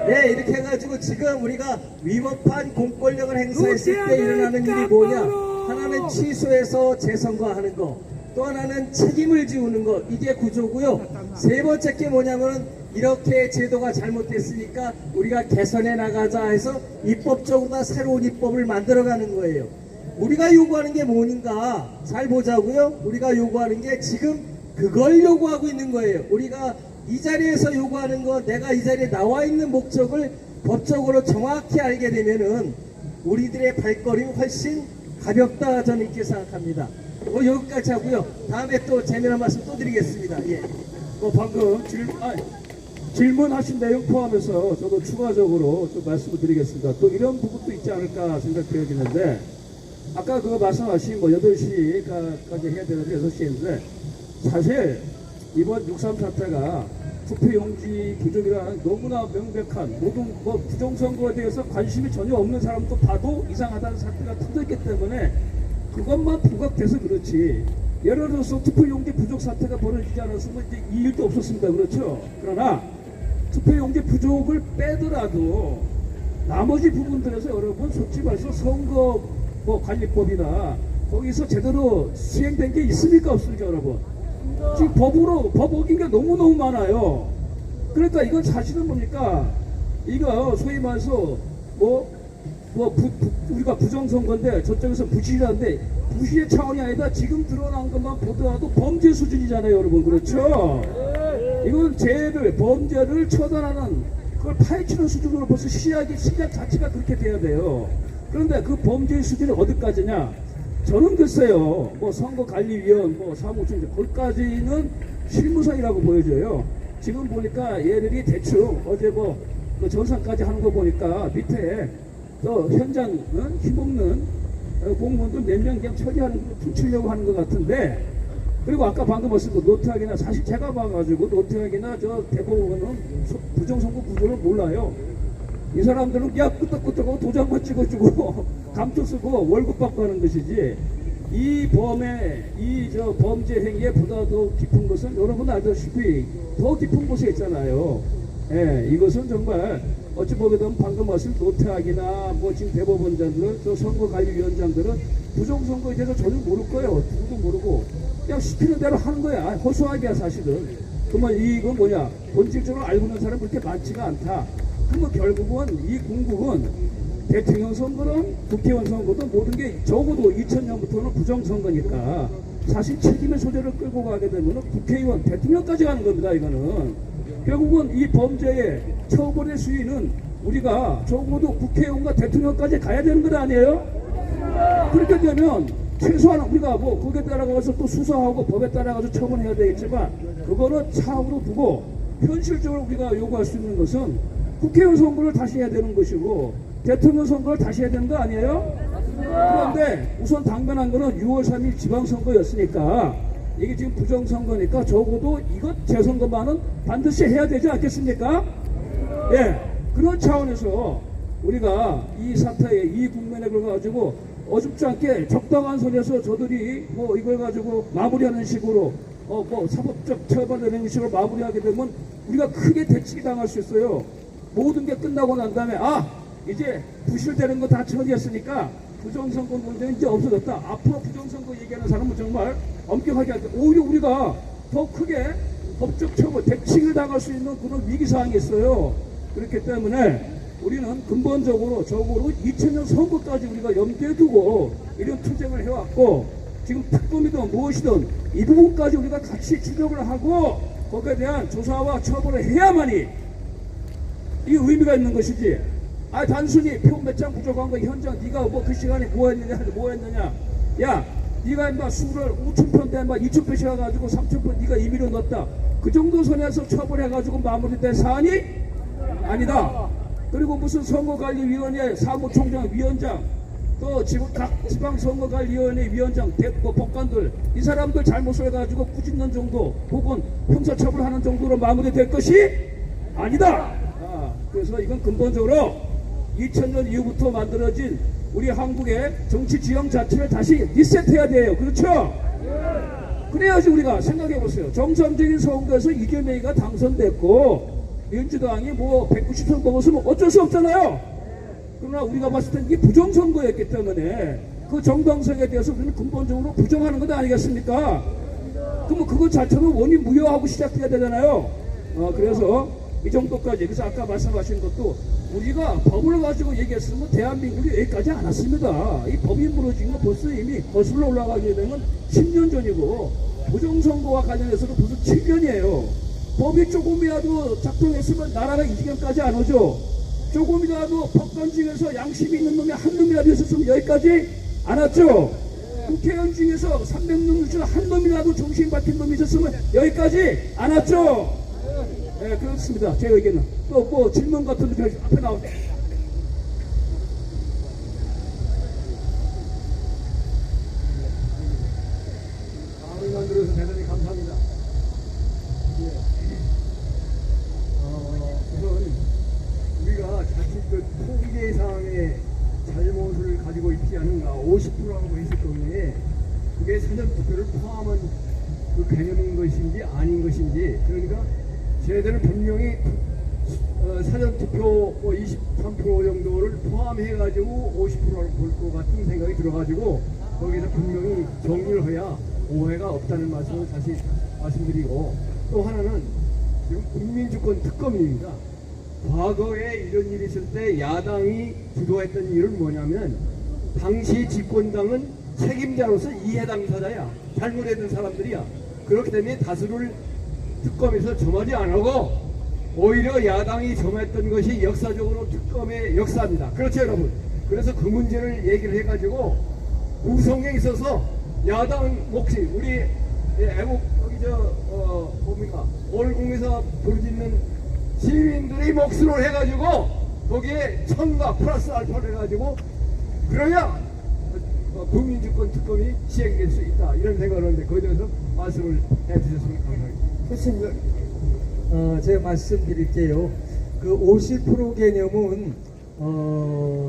네, 이렇게 해가지고 지금 우리가 위법한 공권력을 행사했을 때 일어나는 일이 뭐냐? 하나는 취소해서 재선거하는 거, 또 하나는 책임을 지우는 거. 이게 구조고요. 세 번째 게 뭐냐면은 이렇게 제도가 잘못됐으니까 우리가 개선해 나가자 해서 입법적으로 다 새로운 입법을 만들어가는 거예요. 우리가 요구하는 게 뭔가 잘 보자고요. 우리가 요구하는 게 지금 그걸 요구하고 있는 거예요. 우리가 이 자리에서 요구하는 거, 내가 이 자리에 나와 있는 목적을 법적으로 정확히 알게 되면은 우리들의 발걸음이 훨씬 가볍다 저는 이렇게 생각합니다. 여기까지 하고요. 다음에 또 재미난 말씀 또 드리겠습니다. 예. 방금 질문하신 내용 포함해서 저도 추가적으로 좀 말씀을 드리겠습니다. 또 이런 부분도 있지 않을까 생각되어지는데, 아까 그거 말씀하신 8시까지 해야 되는데 6시인데, 사실 이번 6.3 사태가 투표용지 부족이라는 너무나 명백한 모든 부정선거에 대해서 관심이 전혀 없는 사람도 봐도 이상하다는 사태가 터졌기 때문에 그것만 부각돼서 그렇지, 예를 들어서 투표용지 부족 사태가 벌어지지 않았으면 이제 이 일도 없었습니다. 그렇죠? 그러나 투표용지 부족을 빼더라도 나머지 부분들에서 여러분 솔직히 말해서 선거 관리법이나 거기서 제대로 수행된 게 있습니까 없습니까 여러분? 지금 법 어긴 게 너무너무 많아요. 그러니까 이건 사실은 뭡니까? 이거 소위 말해서 우리가 부정선거인데 저쪽에서 부실한데 부실의 차원이 아니라 지금 드러난 것만 보더라도 범죄 수준이잖아요 여러분. 그렇죠? 이건 범죄를 처단하는 그걸 파헤치는 수준으로 벌써 시작 자체가 그렇게 돼야 돼요. 그런데 그 범죄의 수준이 어디까지냐? 저는 글쎄요, 선거관리위원, 사무총장, 거기까지는 실무상이라고 보여져요. 지금 보니까 얘들이 대충 어제 그 전산까지 하는 거 보니까 밑에 또 현장 힘없는 공무원들 몇 명 그냥 처리하는 훔치려고 하는 것 같은데, 그리고 아까 방금 말씀 노태학이나 사실 제가 봐가지고 노태학이나 저 대법원은 부정선거 구조를 몰라요. 이 사람들은 야 끄떡끄떡하고 도장만 찍어주고 감투 쓰고 월급 받고 하는 것이지, 이 범죄 행위에 보다 더 깊은 것은 여러분 알다시피 더 깊은 곳에 있잖아요. 예, 이것은 정말 어찌 보면 방금 말씀 노태학이나 지금 대법원장들, 저 선거관리위원장들은 부정선거에 대해서 전혀 모를 거예요. 누구도 모르고 그냥 시키는 대로 하는 거야. 허수아비야 사실은. 그러면 이건 뭐냐? 본질적으로 알고 있는 사람은 그렇게 많지가 않다. 그러면 결국은 이 궁극은 대통령 선거든 국회의원 선거든 모든 게 적어도 2000년부터는 부정선거니까 사실 책임의 소재를 끌고 가게 되면 국회의원 대통령까지 가는 겁니다. 이거는 결국은 이 범죄의 처벌의 수위는 우리가 적어도 국회의원과 대통령까지 가야 되는 것 아니에요? 그렇게 되면 최소한 우리가 거기에 따라가서 또 수사하고 법에 따라가서 처분해야 되겠지만 그거는 차후로 두고 현실적으로 우리가 요구할 수 있는 것은 국회의원 선거를 다시 해야 되는 것이고 대통령 선거를 다시 해야 되는 거 아니에요? 그런데 우선 당면한 거는 6월 3일 지방선거였으니까 이게 지금 부정선거니까 적어도 이것 재선거만은 반드시 해야 되지 않겠습니까? 예, 그런 차원에서 우리가 이 사태에 이 국면에 가지고 어줍지 않게 적당한 선에서 저들이 이걸 가지고 마무리하는 식으로 사법적 처벌되는 식으로 마무리하게 되면 우리가 크게 대치기 당할 수 있어요. 모든 게 끝나고 난 다음에 이제 부실되는 거 다 처리했으니까 부정선거 문제는 이제 없어졌다. 앞으로 부정선거 얘기하는 사람은 정말 엄격하게 할 때 오히려 우리가 더 크게 법적 처벌 대칭을 당할 수 있는 그런 위기사항이 있어요. 그렇기 때문에 우리는 근본적으로 적어도 2000년 선거까지 우리가 염두에 두고 이런 투쟁을 해왔고 지금 특검이든 무엇이든 이 부분까지 우리가 같이 추적을 하고 거기에 대한 조사와 처벌을 해야만이 이 의미가 있는 것이지. 단순히 표 몇 장 부족한 거 현장 네가 그 시간에 뭐 했느냐. 야, 네가 인마 수를 5,000표인데 2,000표씩 해가지고 3,000표 네가 임의로 넣었다. 그 정도 선에서 처벌해가지고 마무리된 사안이 아니다. 그리고 무슨 선거관리위원회 사무총장 위원장 또 각 지방선거관리위원회 위원장 법관들 이 사람들 잘못을 해가지고 꾸짖는 정도 혹은 형사처벌하는 정도로 마무리될 것이 아니다. 그래서 이건 근본적으로 2000년 이후부터 만들어진 우리 한국의 정치 지형 자체를 다시 리셋해야 돼요. 그렇죠? 그래야지 우리가 생각해보세요. 정상적인 선거에서 이재명이가 당선됐고 민주당이 190석 먹었으면 어쩔 수 없잖아요. 그러나 우리가 봤을 땐 이게 부정선거였기 때문에 그 정당성에 대해서 우리는 근본적으로 부정하는 것 아니겠습니까? 그러면 그거 자체는 원인 무효하고 시작해야 되잖아요. 그래서 이 정도까지. 그래서 아까 말씀하신 것도 우리가 법을 가지고 얘기했으면 대한민국이 여기까지 안 왔습니다. 이 법이 무너진 거 벌써 이미 거슬러 올라가게 되면 10년 전이고 부정선거와 관련해서는 벌써 7년이에요. 법이 조금이라도 작동했으면 나라가 이 지경까지 안 오죠. 조금이라도 법관 중에서 양심이 있는 놈이 한 놈이라도 있었으면 여기까지 안 왔죠. 국회의원 중에서 300명 중에 한 놈이라도 정신 박힌 놈이 있었으면 여기까지 안 왔죠. 네, 그렇습니다. 제 의견은. 또 질문 같은 거 앞에 나오죠. 마음을 만들어서 대단히 감사합니다. 우선 우리가 자칫 통계 상황에 잘못을 가지고 있지 않은가 50%라고 했을 경우에 그게 사전투표를 포함한 그 개념인 것인지 아닌 것인지, 그러니까 저희들은 분명히 사전투표 23% 정도를 포함해가지고 50%를 볼 것 같은 생각이 들어가지고 거기서 분명히 정리를 해야 오해가 없다는 말씀을 다시 말씀드리고, 또 하나는 지금 국민주권 특검입니다. 과거에 이런 일이 있을 때 야당이 주도했던 일은 뭐냐면, 당시 집권당은 책임자로서 이해 당사자야, 잘못했던 사람들이야. 그렇기 때문에 다수를 특검에서 점하지 안 하고 오히려 야당이 점했던 것이 역사적으로 특검의 역사입니다. 그렇죠, 여러분? 그래서 그 문제를 얘기를 해가지고 구성에 있어서 야당 몫이, 우리 애국 여기 뭡니까, 월공에서 부르짖는 시민들의 몫으로 해가지고 거기에 첨가 플러스 알파를 해가지고 그래야 국민주권 특검이 시행될 수 있다, 이런 생각을 하는데, 거기에 대해서 말씀을 해주셨으면 감사하겠습니다. 제가 말씀드릴게요. 그 50% 개념은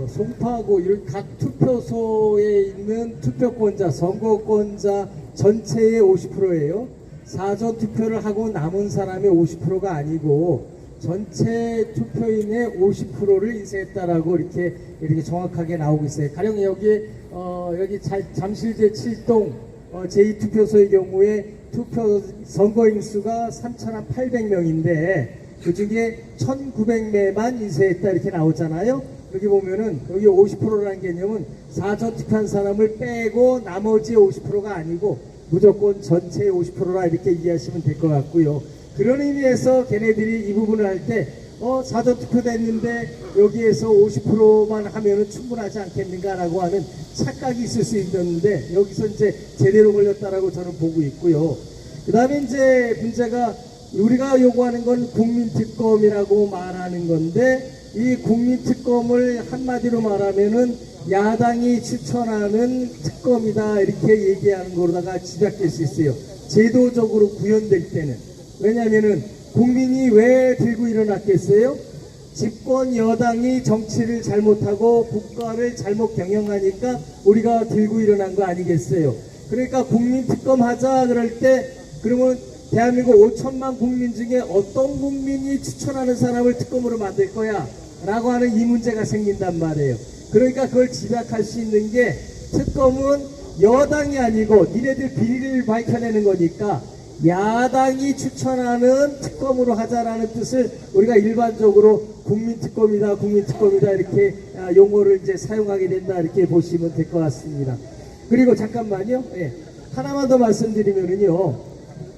송파구 이런 각 투표소에 있는 투표권자, 선거권자 전체의 50%예요. 사전 투표를 하고 남은 사람의 50%가 아니고 전체 투표인의 50%를 인쇄했다라고 이렇게 정확하게 나오고 있어요. 가령 여기 잠실제 7동 제2투표소의 경우에 투표 선거인 수가 3,800명인데 그 중에 1,900매만 인쇄했다 이렇게 나오잖아요. 여기 보면은 여기 50%라는 개념은 사전 투표한 사람을 빼고 나머지 50%가 아니고 무조건 전체의 50%라 이렇게 이해하시면 될 것 같고요. 그런 의미에서 걔네들이 이 부분을 할 때 사전 투표됐는데 여기에서 50%만 하면은 충분하지 않겠는가라고 하는 착각이 있을 수 있는데, 여기서 이제 제대로 걸렸다라고 저는 보고 있고요. 그 다음에 이제 문제가 우리가 요구하는 건 국민특검이라고 말하는 건데, 이 국민특검을 한마디로 말하면은 야당이 추천하는 특검이다 이렇게 얘기하는 거로다가 집약될 수 있어요. 제도적으로 구현될 때는. 왜냐면은 국민이 왜 들고 일어났겠어요? 집권 여당이 정치를 잘못하고 국가를 잘못 경영하니까 우리가 들고 일어난 거 아니겠어요? 그러니까 국민특검 하자 그럴 때, 그러면 대한민국 5천만 국민 중에 어떤 국민이 추천하는 사람을 특검으로 만들 거야? 라고 하는 이 문제가 생긴단 말이에요. 그러니까 그걸 집약할 수 있는 게, 특검은 여당이 아니고 니네들 비리를 밝혀내는 거니까 야당이 추천하는 특검으로 하자라는 뜻을 우리가 일반적으로 국민특검이다 이렇게 용어를 이제 사용하게 된다 이렇게 보시면 될 것 같습니다. 그리고 잠깐만요. 하나만 더 말씀드리면은요,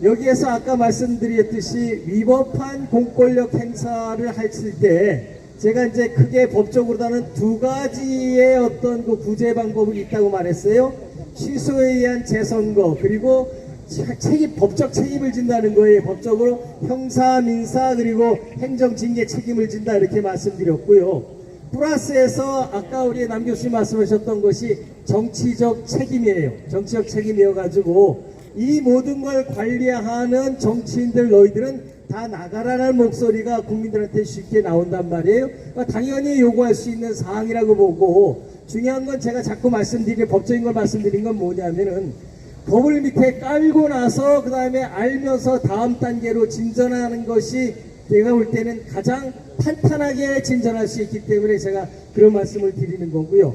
여기에서 아까 말씀드렸듯이 위법한 공권력 행사를 했을 때 제가 이제 크게 법적으로는 두 가지의 어떤 그 구제 방법이 있다고 말했어요. 취소에 의한 재선거, 그리고 법적 책임을 진다는 거예요. 법적으로 형사, 민사, 그리고 행정징계 책임을 진다 이렇게 말씀드렸고요. 플러스에서 아까 우리 남 교수님 말씀하셨던 것이 정치적 책임이에요. 정치적 책임이어가지고 이 모든 걸 관리하는 정치인들, 너희들은 다 나가라는 목소리가 국민들한테 쉽게 나온단 말이에요. 그러니까 당연히 요구할 수 있는 사항이라고 보고, 중요한 건 제가 자꾸 말씀드린 법적인 걸 말씀드린 건 뭐냐면은, 법을 밑에 깔고 나서 그 다음에 알면서 다음 단계로 진전하는 것이 제가 볼 때는 가장 탄탄하게 진전할 수 있기 때문에 제가 그런 말씀을 드리는 거고요.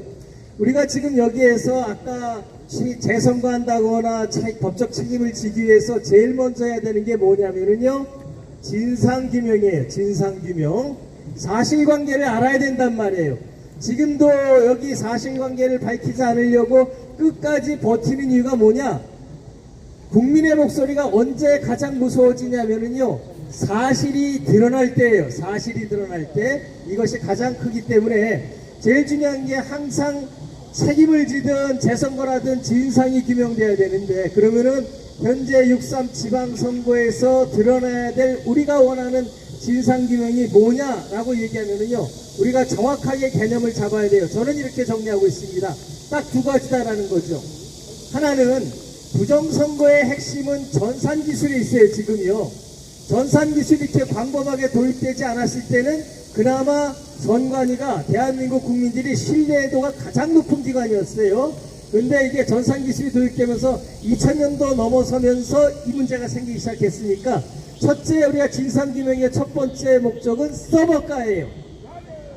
우리가 지금 여기에서 아까 재선거한다거나 법적 책임을 지기 위해서 제일 먼저 해야 되는 게 뭐냐면은요, 진상규명이에요. 진상규명. 사실관계를 알아야 된단 말이에요. 지금도 여기 사실관계를 밝히지 않으려고 끝까지 버티는 이유가 뭐냐? 국민의 목소리가 언제 가장 무서워지냐면은요, 사실이 드러날 때예요. 사실이 드러날 때. 이것이 가장 크기 때문에 제일 중요한 게 항상 책임을 지든 재선거라든 진상이 규명돼야 되는데, 그러면은 현재 6.3 지방선거에서 드러나야 될 우리가 원하는 진상규명이 뭐냐라고 얘기하면은요, 우리가 정확하게 개념을 잡아야 돼요. 저는 이렇게 정리하고 있습니다. 딱 두 가지다라는 거죠. 하나는 부정선거의 핵심은 전산기술이 있어요. 지금요. 전산기술이 이렇게 광범하게 도입되지 않았을 때는 그나마 선관위가 대한민국 국민들이 신뢰도가 가장 높은 기관이었어요. 근데 이게 전산기술이 도입되면서 2000년도 넘어서면서 이 문제가 생기기 시작했으니까, 첫째 우리가 진상규명의 첫 번째 목적은 서버가예요.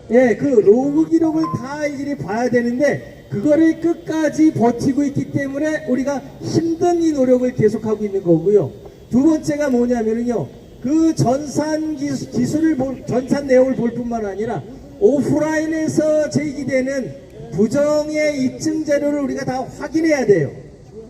그 로그 기록을 다 일일이 봐야 되는데, 그거를 끝까지 버티고 있기 때문에 우리가 힘든 이 노력을 계속하고 있는 거고요. 두 번째가 뭐냐면요, 그 전산 기술을 전산 내용을 볼 뿐만 아니라 오프라인에서 제기되는 부정의 입증 자료를 우리가 다 확인해야 돼요.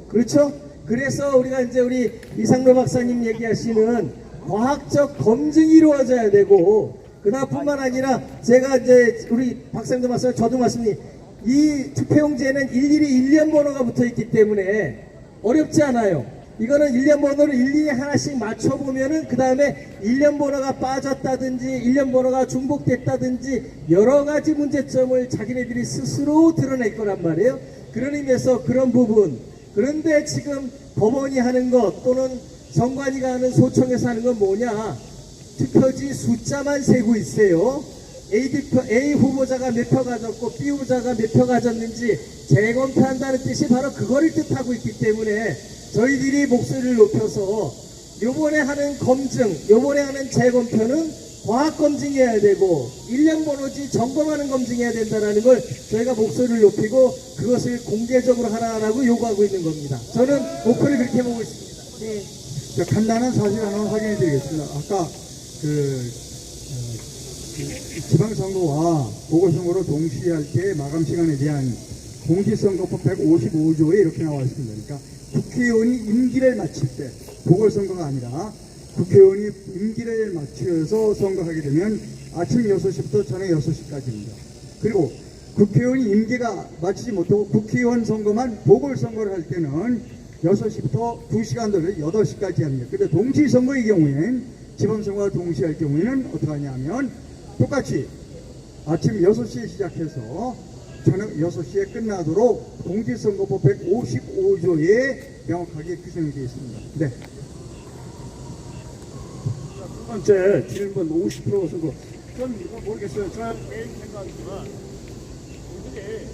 그렇죠? 그래서 우리가 이제 우리 이상로 박사님 얘기하시는 과학적 검증이 이루어져야 되고, 그나뿐만 아니라 제가 이제 우리 박사님도 말씀, 저도 말씀드린 이 투표용지에는 일일이 일련 번호가 붙어 있기 때문에 어렵지 않아요. 이거는 일련 번호를 일일이 하나씩 맞춰보면은 그 다음에 일련 번호가 빠졌다든지 일련 번호가 중복됐다든지 여러 가지 문제점을 자기네들이 스스로 드러낼 거란 말이에요. 그런 의미에서 그런 부분. 그런데 지금 법원이 하는 것 또는 선관위가 하는 소청에서 하는 건 뭐냐, 투표지 숫자만 세고 있어요. A 후보자가 몇 표 가졌고 B 후보자가 몇 표 가졌는지 재검표한다는 뜻이 바로 그거를 뜻하고 있기 때문에 저희들이 목소리를 높여서 요번에 하는 검증, 요번에 하는 재검표는 과학 검증해야 되고 일련 번호지 점검하는 검증해야 된다는 걸 저희가 목소리를 높이고 그것을 공개적으로 하라고 요구하고 있는 겁니다. 저는 목표를 그렇게 보고 있습니다. 네. 자, 간단한 사실 하나 확인해 드리겠습니다. 아까 지방선거와 보궐선거로 동시에 할 때 마감 시간에 대한 공직선거법 155조에 이렇게 나와 있습니다. 그러니까 국회의원이 임기를 마칠 때, 보궐선거가 아니라 국회의원이 임기를 마치어서 선거하게 되면 아침 6시부터 저녁 6시까지입니다. 그리고 국회의원이 임기가 마치지 못하고 국회의원 선거만 보궐선거를 할 때는 6시부터 2시간 돌려 8시까지 합니다. 근데 동시선거의 경우에는, 지방선거와 동시에 할 경우에는 어떻게 하냐면 똑같이 아침 6시에 시작해서 저녁 6시에 끝나도록 공직선거법 155조에 명확하게 규정이 되어 있습니다. 네. 두 번째 질문 50% 선거. 전 이거 모르겠어요. 저 개인 생각이지만 이게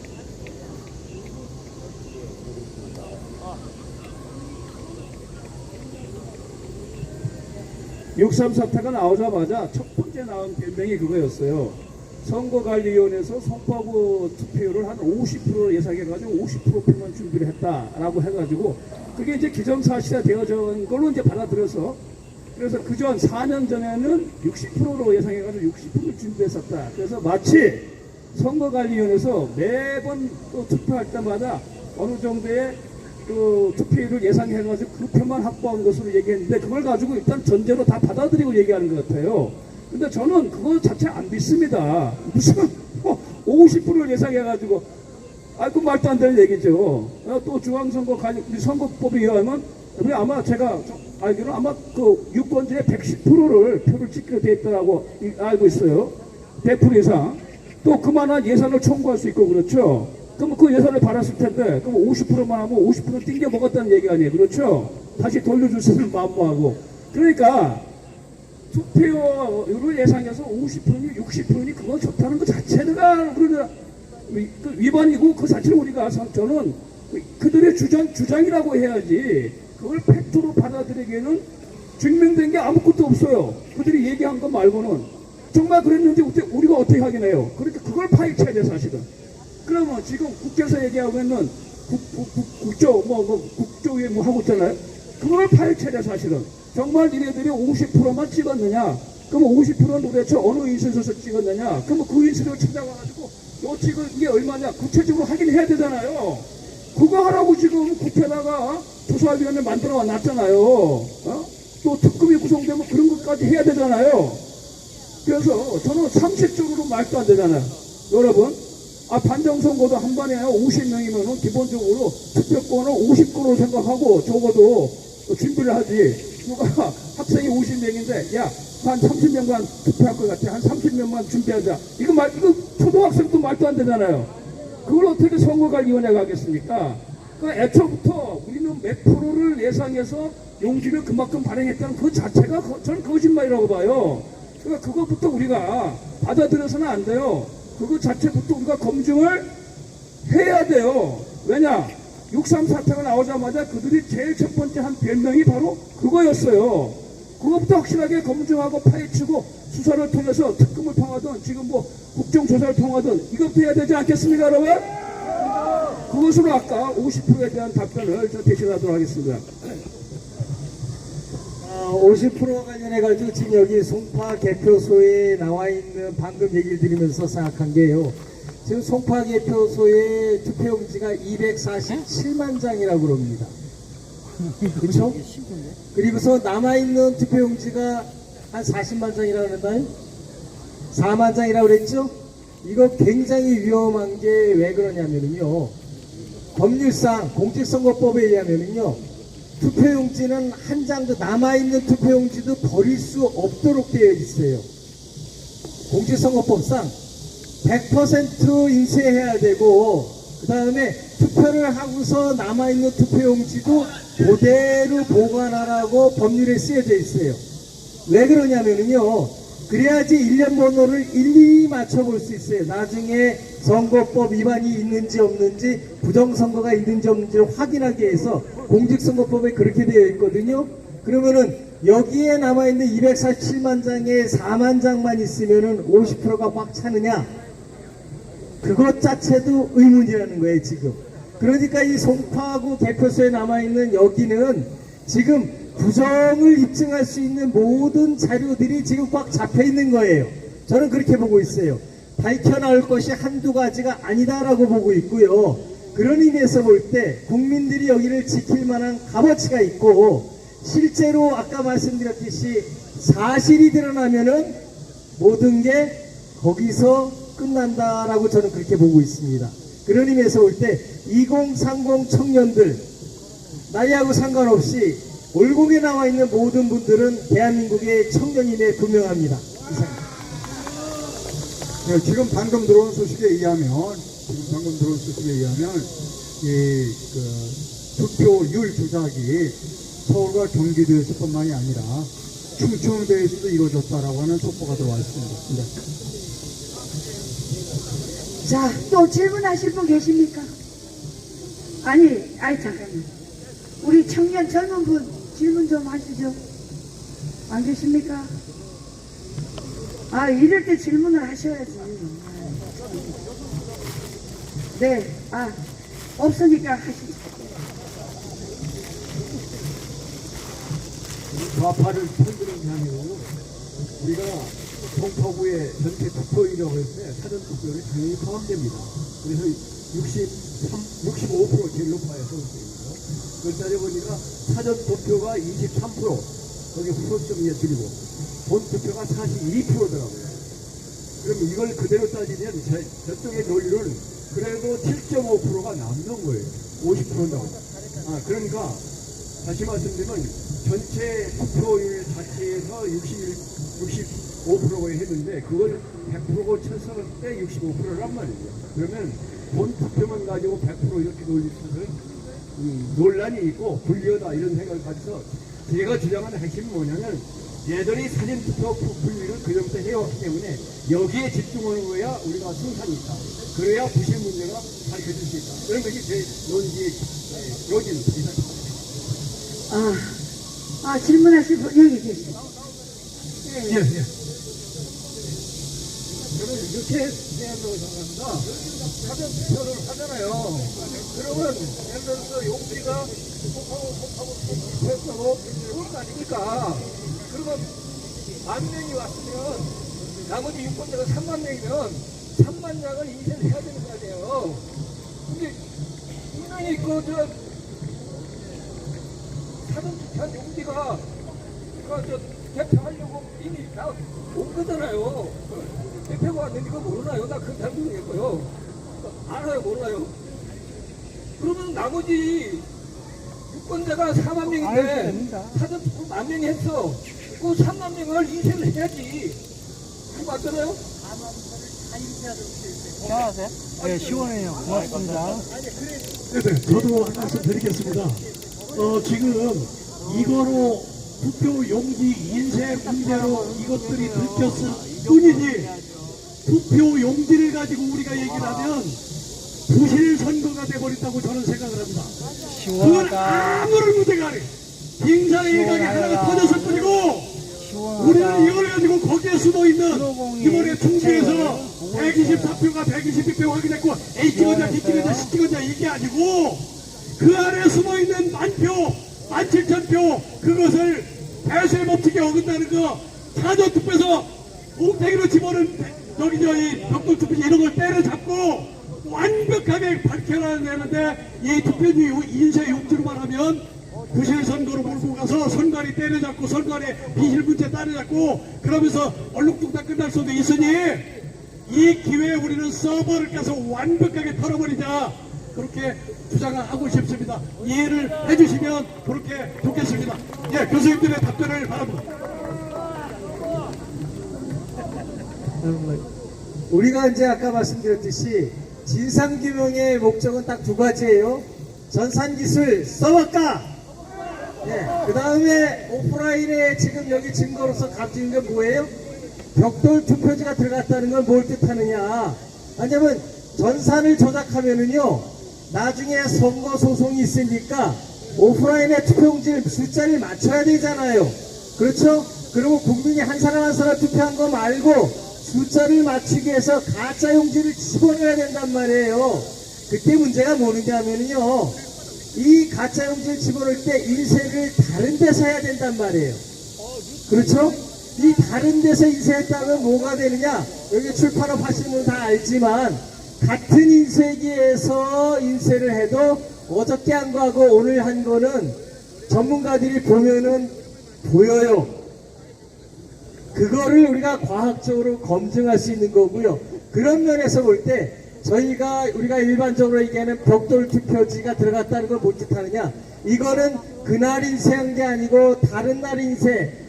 6.3 사태가 나오자마자 첫 번째 나온 변명이 그거였어요. 선거관리위원회에서 송파구 투표율을 한 50% 예상해가지고 50%표만 준비를 했다라고 해가지고 그게 이제 기정사실화 되어진 걸로 이제 받아들여서, 그래서 그전 4년 전에는 60%로 예상해가지고 60%를 준비했었다. 그래서 마치 선거관리위원회에서 매번 또 투표할 때마다 어느 정도의 그 투표율을 예상해가지고 그 표만 확보한 것으로 얘기했는데 그걸 가지고 일단 전제로 다 받아들이고 얘기하는 것 같아요. 근데 저는 그거 자체 안 믿습니다. 무슨 50%를 예상해가지고 그 말도 안 되는 얘기죠. 또 중앙선거 우리 선거법에 의하면 우리 아마 제가 알기로는 아마 그 유권자의 110%를 표를 찍게 돼 있다고 알고 있어요. 100% 이상. 또 그만한 예산을 청구할 수 있고 그렇죠. 그럼 그 예산을 받았을 텐데 그럼 50%만 하면 50% 띵겨 먹었다는 얘기 아니에요. 그렇죠. 다시 돌려줄 수 있는 마음모하고. 그러니까 투표율을 예상해서 50%니 60%니 그건 좋다는 것 자체가 우리가 위반이고 그 자체를 우리가 저는 그들의 주장이라고 해야지 그걸 팩트로 받아들이기에는 증명된 게 아무것도 없어요. 그들이 얘기한 것 말고는. 정말 그랬는지 우리가 어떻게 확인해요? 그러니까 그걸 파헤쳐야 돼 사실은. 그러면 지금 국회에서 얘기하고 있는 국조위에 뭐 하고 있잖아요. 그걸 파헤쳐야 돼 사실은. 정말 니네들이 50%만 찍었느냐? 그러면 50%는 도대체 어느 인쇄소에서 찍었느냐? 그러면 그 인쇄소를 찾아가가지고 지금 이게 얼마냐? 구체적으로 확인해야 되잖아요. 그거 하라고 지금 국회에다가 조사위원회 만들어 놨잖아요. 또 특검이 구성되면 그런 것까지 해야 되잖아요. 그래서 저는 상식적으로 말도 안 되잖아요. 여러분, 반정선거도 한 번에 50명이면은 기본적으로 투표권을 50권으로 생각하고 적어도 준비를 하지. 누가 학생이 50명인데, 야, 한 30명만 투표할 것 같아. 한 30명만 준비하자. 이거 초등학생도 말도 안 되잖아요. 그걸 어떻게 선거관리위원회가 하겠습니까? 그러니까 애초부터 우리는 몇 프로를 예상해서 용지를 그만큼 발행했다는 그 자체가 저는 거짓말이라고 봐요. 그러니까 그것부터 우리가 받아들여서는 안 돼요. 그거 자체부터 우리가 검증을 해야 돼요. 왜냐? 6.3 사태가 나오자마자 그들이 제일 첫 번째 한 변명이 바로 그거였어요. 그것부터 확실하게 검증하고 파헤치고 수사를 통해서 특검을 통하든 지금 뭐 국정조사를 통하든 이것도 해야 되지 않겠습니까, 여러분? 그것으로 아까 50%에 대한 답변을 저 대신하도록 하겠습니다. 50% 관련해가지고 지금 여기 송파 개표소에 나와 있는 방금 얘기를 드리면서 생각한 게요. 지금 송파 개표소의 투표용지가 247만 장이라고 그럽니다. 그렇죠? 그리고서 남아있는 투표용지가 한 40만 장이라고 그랬나요? 4만 장이라고 그랬죠? 이거 굉장히 위험한 게 왜 그러냐면요. 법률상 공직선거법에 의하면요. 투표용지는 한 장도 남아있는 투표용지도 버릴 수 없도록 되어 있어요. 공직선거법상 100% 인쇄해야 되고 그 다음에 투표를 하고서 남아있는 투표용지도 그대로 보관하라고 법률에 쓰여져 있어요. 왜 그러냐면요. 그래야지 일련 번호를 일일이 맞춰볼 수 있어요. 나중에 선거법 위반이 있는지 없는지 부정선거가 있는지 없는지를 확인하기 위해서 공직선거법에 그렇게 되어 있거든요. 그러면은 여기에 남아있는 247만 장에 4만 장만 있으면은 50%가 꽉 차느냐? 그것 자체도 의문이라는 거예요, 지금. 그러니까 이 송파구 개표소에 남아있는 여기는 지금 부정을 입증할 수 있는 모든 자료들이 지금 꽉 잡혀 있는 거예요. 저는 그렇게 보고 있어요. 밝혀나올 것이 한두 가지가 아니다라고 보고 있고요. 그런 의미에서 볼 때 국민들이 여기를 지킬 만한 값어치가 있고 실제로 아까 말씀드렸듯이 사실이 드러나면은 모든 게 거기서 끝난다라고 저는 그렇게 보고 있습니다. 그런 의미에서 볼 때 2030 청년들 나이하고 상관없이 올곡에 나와 있는 모든 분들은 대한민국의 청년임에 분명합니다. 네, 지금 방금 들어온 소식에 의하면 이 투표율 조작이 서울과 경기도에서뿐만이 아니라 충청도에서도 이루어졌다라고 하는 속보가 들어와 있습니다. 네. 자, 또 질문하실 분 계십니까? 아니, 잠깐만. 우리 청년 젊은 분 질문 좀 하시죠. 안 계십니까? 이럴 때 질문을 하셔야지. 네, 없으니까 하시죠. 좌파를 편드는 게 아니고 우리가 송파구의 전체 투표율이라고 했을 때 사전 투표율이 당연히 포함됩니다. 그래서 65% 제일 높아요, 서울시에서. 그걸 따져보니까 사전 투표가 23%, 거기 후보점에 줄이고 본 투표가 42%더라고요. 그럼 이걸 그대로 따지면 저쪽의 논리는 그래도 7.5%가 남는 거예요. 50%라고. 그러니까 다시 말씀드리면 전체 투표율 자체에서 65%가 했는데 그걸 100%고 쳤을 때 65%란 말이에요. 그러면 본 투표만 가지고 100% 이렇게 놀릴 수는 논란이 있고 불리하다 이런 생각을 가져서 제가 주장하는 핵심은 뭐냐면 얘들이 사전투표 분류를 그전부터 해왔기 때문에 여기에 집중하는 거야 우리가 승산이 있다. 그래야 부실 문제가 밝혀질 수 있다. 그런 것이 제 논지의 요지입니다. 질문하실 분 여기 계세요. 예. 저는 이렇게 생각한다고 생각합니다. 사전 투표를 하잖아요. 그러면 예를 들어서 용지가 송파구 투표했다고 그런 거 아닙니까? 그러면 10,000명이 왔으면 나머지 유권자가 3만 명이면 3만 장을 인쇄를 해야 되는 거 아니에요. 근데 분명히 사전 투표한 용지가 대표하려고 이미 다 온 거잖아요. 대표가 왔는데 이거 모르나요? 나 그건 잘 모르겠고요. 알아요, 몰라요? 그러면 나머지 유권자가 4만 명인데 사전 투표 10,000명이 했어. 그 3만 명을 인쇄를 해야지. 그거 맞잖아요? 안녕하세요. 네, 시원해요. 고맙습니다. 네, 저도 한 말씀 드리겠습니다. 지금 이거로 투표 용지 인쇄 문제로 이것들이 들켰을 뿐이지 투표 용지를 가지고 우리가 얘기를 하면 부실 선거가 돼버린다고 저는 생각을 합니다. 그건 아무런 문제가 아니에요. 빙사의 일각이 하나가 터졌을 뿐이고 우리는 이걸 가지고 거기에 숨어있는 이번에 총선에서 124표가 122표 확인했고 A 찍었냐 D 찍었냐 C 찍었냐 이게 아니고 그 안에 숨어있는 10,000표 17,000표 그것을 배수의 법칙에 어긋나는 거 사전투표에서 뭉탱이로 집어넣은 저기 벽돌투표 이런 걸 때려잡고 완벽하게 밝혀내는데 이 투표지 인쇄 용지로만 하면 부실 선거로 몰고 가서 선관위 때려잡고 선관위 비실 문제 따라잡고 그러면서 얼룩뚱땅 끝날 수도 있으니 이 기회에 우리는 서버를 가서 완벽하게 털어버리자 그렇게 주장을 하고 싶습니다. 이해를 해주시면 그렇게 좋겠습니다. 예, 교수님들의 답변을 바랍니다. 우리가 이제 아까 말씀드렸듯이 진상규명의 목적은 딱 두 가지예요. 전산기술 써볼까? 그 다음에 오프라인에 지금 여기 증거로서 가지는 게 뭐예요? 벽돌 투표지가 들어갔다는 건 뭘 뜻하느냐? 왜냐면 전산을 조작하면은요, 나중에 선거 소송이 있으니까 오프라인에 투표용지 숫자를 맞춰야 되잖아요. 그렇죠? 그리고 국민이 한 사람 한 사람 투표한 거 말고 숫자를 맞추기 위해서 가짜 용지를 집어넣어야 된단 말이에요. 그때 문제가 뭐냐 하면요, 이 가짜 용지를 집어넣을 때 인쇄를 다른 데서 해야 된단 말이에요. 그렇죠? 이 다른 데서 인쇄했다면 뭐가 되느냐? 여기 출판업 하시는 분 다 알지만 같은 인쇄기에서 인쇄를 해도 어저께 한 거하고 오늘 한 거는 전문가들이 보면은 보여요. 그거를 우리가 과학적으로 검증할 수 있는 거고요. 그런 면에서 볼 때 우리가 일반적으로 얘기하는 벽돌 투표지가 들어갔다는 걸 뭘 뜻하느냐? 이거는 그날 인쇄한 게 아니고 다른 날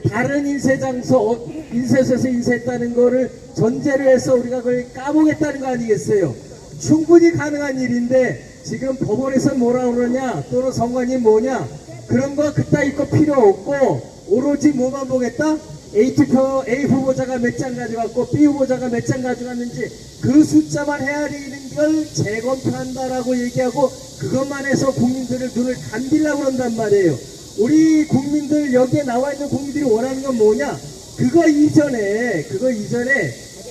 다른 인쇄 장소, 인쇄소에서 인쇄했다는 거를 전제로 해서 우리가 그걸 까보겠다는 거 아니겠어요? 충분히 가능한 일인데 지금 법원에서 뭐라 그러냐, 또는 선관위 뭐냐, 그런 거 그따위 거 필요 없고 오로지 뭐만 보겠다? A 후보자가 몇 장 가져갔고 B 후보자가 몇 장 가져갔는지 그 숫자만 헤아리는 걸 재검표한다라고 얘기하고 그것만 해서 국민들을 눈을 감기려고 그런단 말이에요. 우리 국민들, 여기에 나와 있는 국민들이 원하는 건 뭐냐? 그거 이전에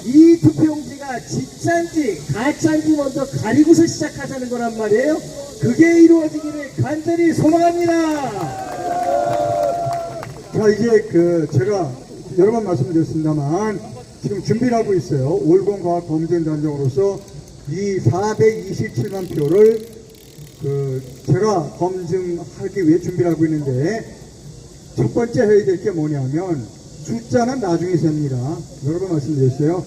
이 투표용지가 진짜인지 가짜인지 먼저 가리고서 시작하자는 거란 말이에요. 그게 이루어지기를 간절히 소망합니다. 자, 이제 제가 여러 번 말씀드렸습니다만 지금 준비를 하고 있어요. 올공과학검증단장으로서 이 427만 표를 제가 검증하기 위해 준비를 하고 있는데 첫 번째 해야 될 게 뭐냐면 숫자는 나중에 셉니다. 여러 번 말씀드렸어요.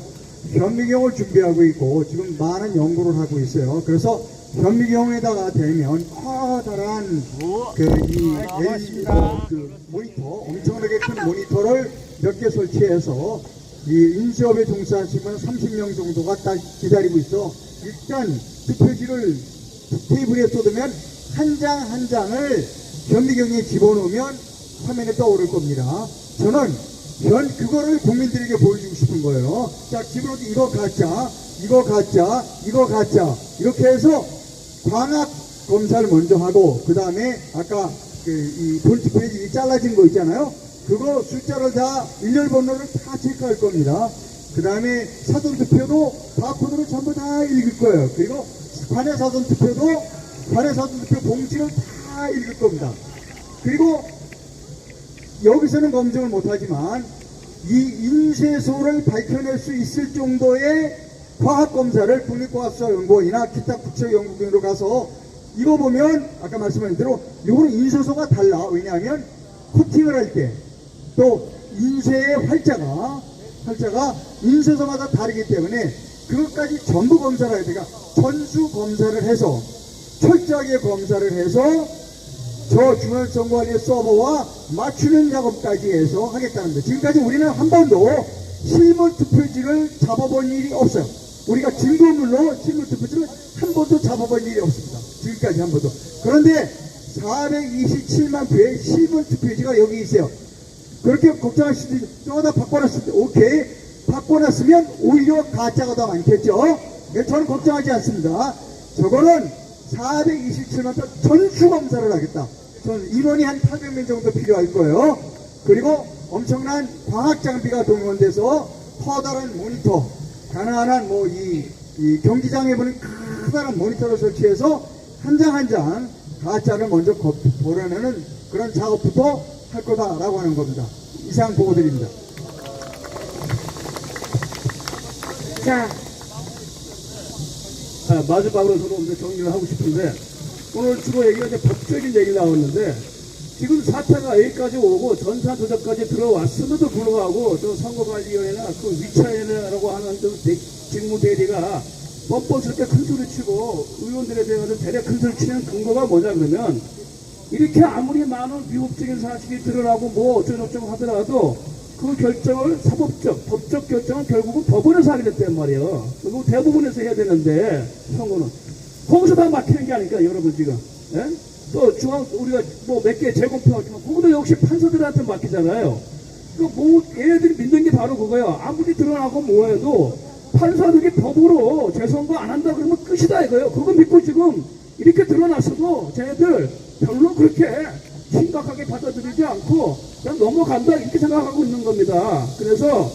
현미경을 준비하고 있고 지금 많은 연구를 하고 있어요. 그래서 현미경에다가 대면 커다란 모니터, 엄청나게 큰 모니터를 몇 개 설치해서 이 인쇄업에 종사하시면 30명 정도가 딱 기다리고 있어. 일단 투표지를 테이블에 쏟으면 한 장 한 장을 현미경에 집어넣으면 화면에 떠오를 겁니다. 저는 그거를 국민들에게 보여주고 싶은 거예요. 자, 집어넣어도 이거 가짜, 이거 가짜, 이거 가짜, 이렇게 해서 광학 검사를 먼저 하고 그 다음에 아까 이 볼트페이지 잘라진 거 있잖아요. 그거 숫자를 다 일렬 번호를 다 체크할 겁니다. 그 다음에 사전투표도 바코드를 전부 다 읽을 거예요. 그리고 관내 사전투표 봉지를 다 읽을 겁니다. 그리고 여기서는 검증을 못하지만 이 인쇄소를 밝혀낼 수 있을 정도의 과학검사를 국립과학수사연구원이나 기타 국제연구원으로 가서 이거 보면 아까 말씀하신 대로 이거는 인쇄소가 달라. 왜냐하면 코팅을 할 때 또 인쇄의 활자가 인쇄소마다 다르기 때문에 그것까지 전부 검사를 해야 되니까 전수 검사를 해서 철저하게 검사를 해서 저 중앙선관위 서버와 맞추는 작업까지 해서 하겠다는 거예요. 지금까지 우리는 한 번도 실물 투표지를 잡아본 일이 없어요. 우리가 증거물로 실물 투표지를 한 번도 잡아본 일이 없습니다. 지금까지 한 번도. 그런데 427만 표의 실물 투표지가 여기 있어요. 그렇게 걱정하시지, 저거다 바꿔놨을 때, 오케이. 바꿔놨으면 오히려 가짜가 더 많겠죠? 저는 걱정하지 않습니다. 저거는 427만 표 전수검사를 하겠다. 저는 인원이 한 800명 정도 필요할 거예요. 그리고 엄청난 과학 장비가 동원돼서 커다란 모니터, 가난한 이 경기장에 보는 커다란 모니터를 설치해서 한 장 한 장 가짜를 먼저 보려내는 그런 작업부터 할 거다라고 하는 겁니다. 이상 보고 드립니다. 자, 마지막으로 저도 이제 정리를 하고 싶은데, 오늘 주로 얘기가 이제 법적인 얘기 나왔는데, 지금 사태가 여기까지 오고 전산 조작까지 들어왔음에도 불구하고 저 선거관리위원회나 그 위차위원회라고 하는 직무대리가 뻔뻔스럽게 큰 소리 치고 의원들에 대해서 대략 큰 소리 치는 근거가 뭐냐 그러면, 이렇게 아무리 많은 위법적인 사실이 드러나고 뭐 어쩌고저쩌고 하더라도 그 결정을 법적 결정은 결국은 법원에서 하게 됐단 말이에요. 그리고 대부분에서 해야 되는데, 선거는. 거기서 다 막히는 게 아닐까, 여러분 지금. 예? 또 우리가 뭐 몇 개 재검표하지만, 거기도 역시 판사들한테 맡기잖아요. 얘네들이 믿는 게 바로 그거예요. 아무리 드러나고 뭐해도 판사들이 법으로 재선거 안 한다 그러면 끝이다 이거예요. 그거 믿고 지금 이렇게 드러났어도 쟤네들 별로 그렇게 심각하게 받아들이지 않고 그냥 넘어간다 이렇게 생각하고 있는 겁니다. 그래서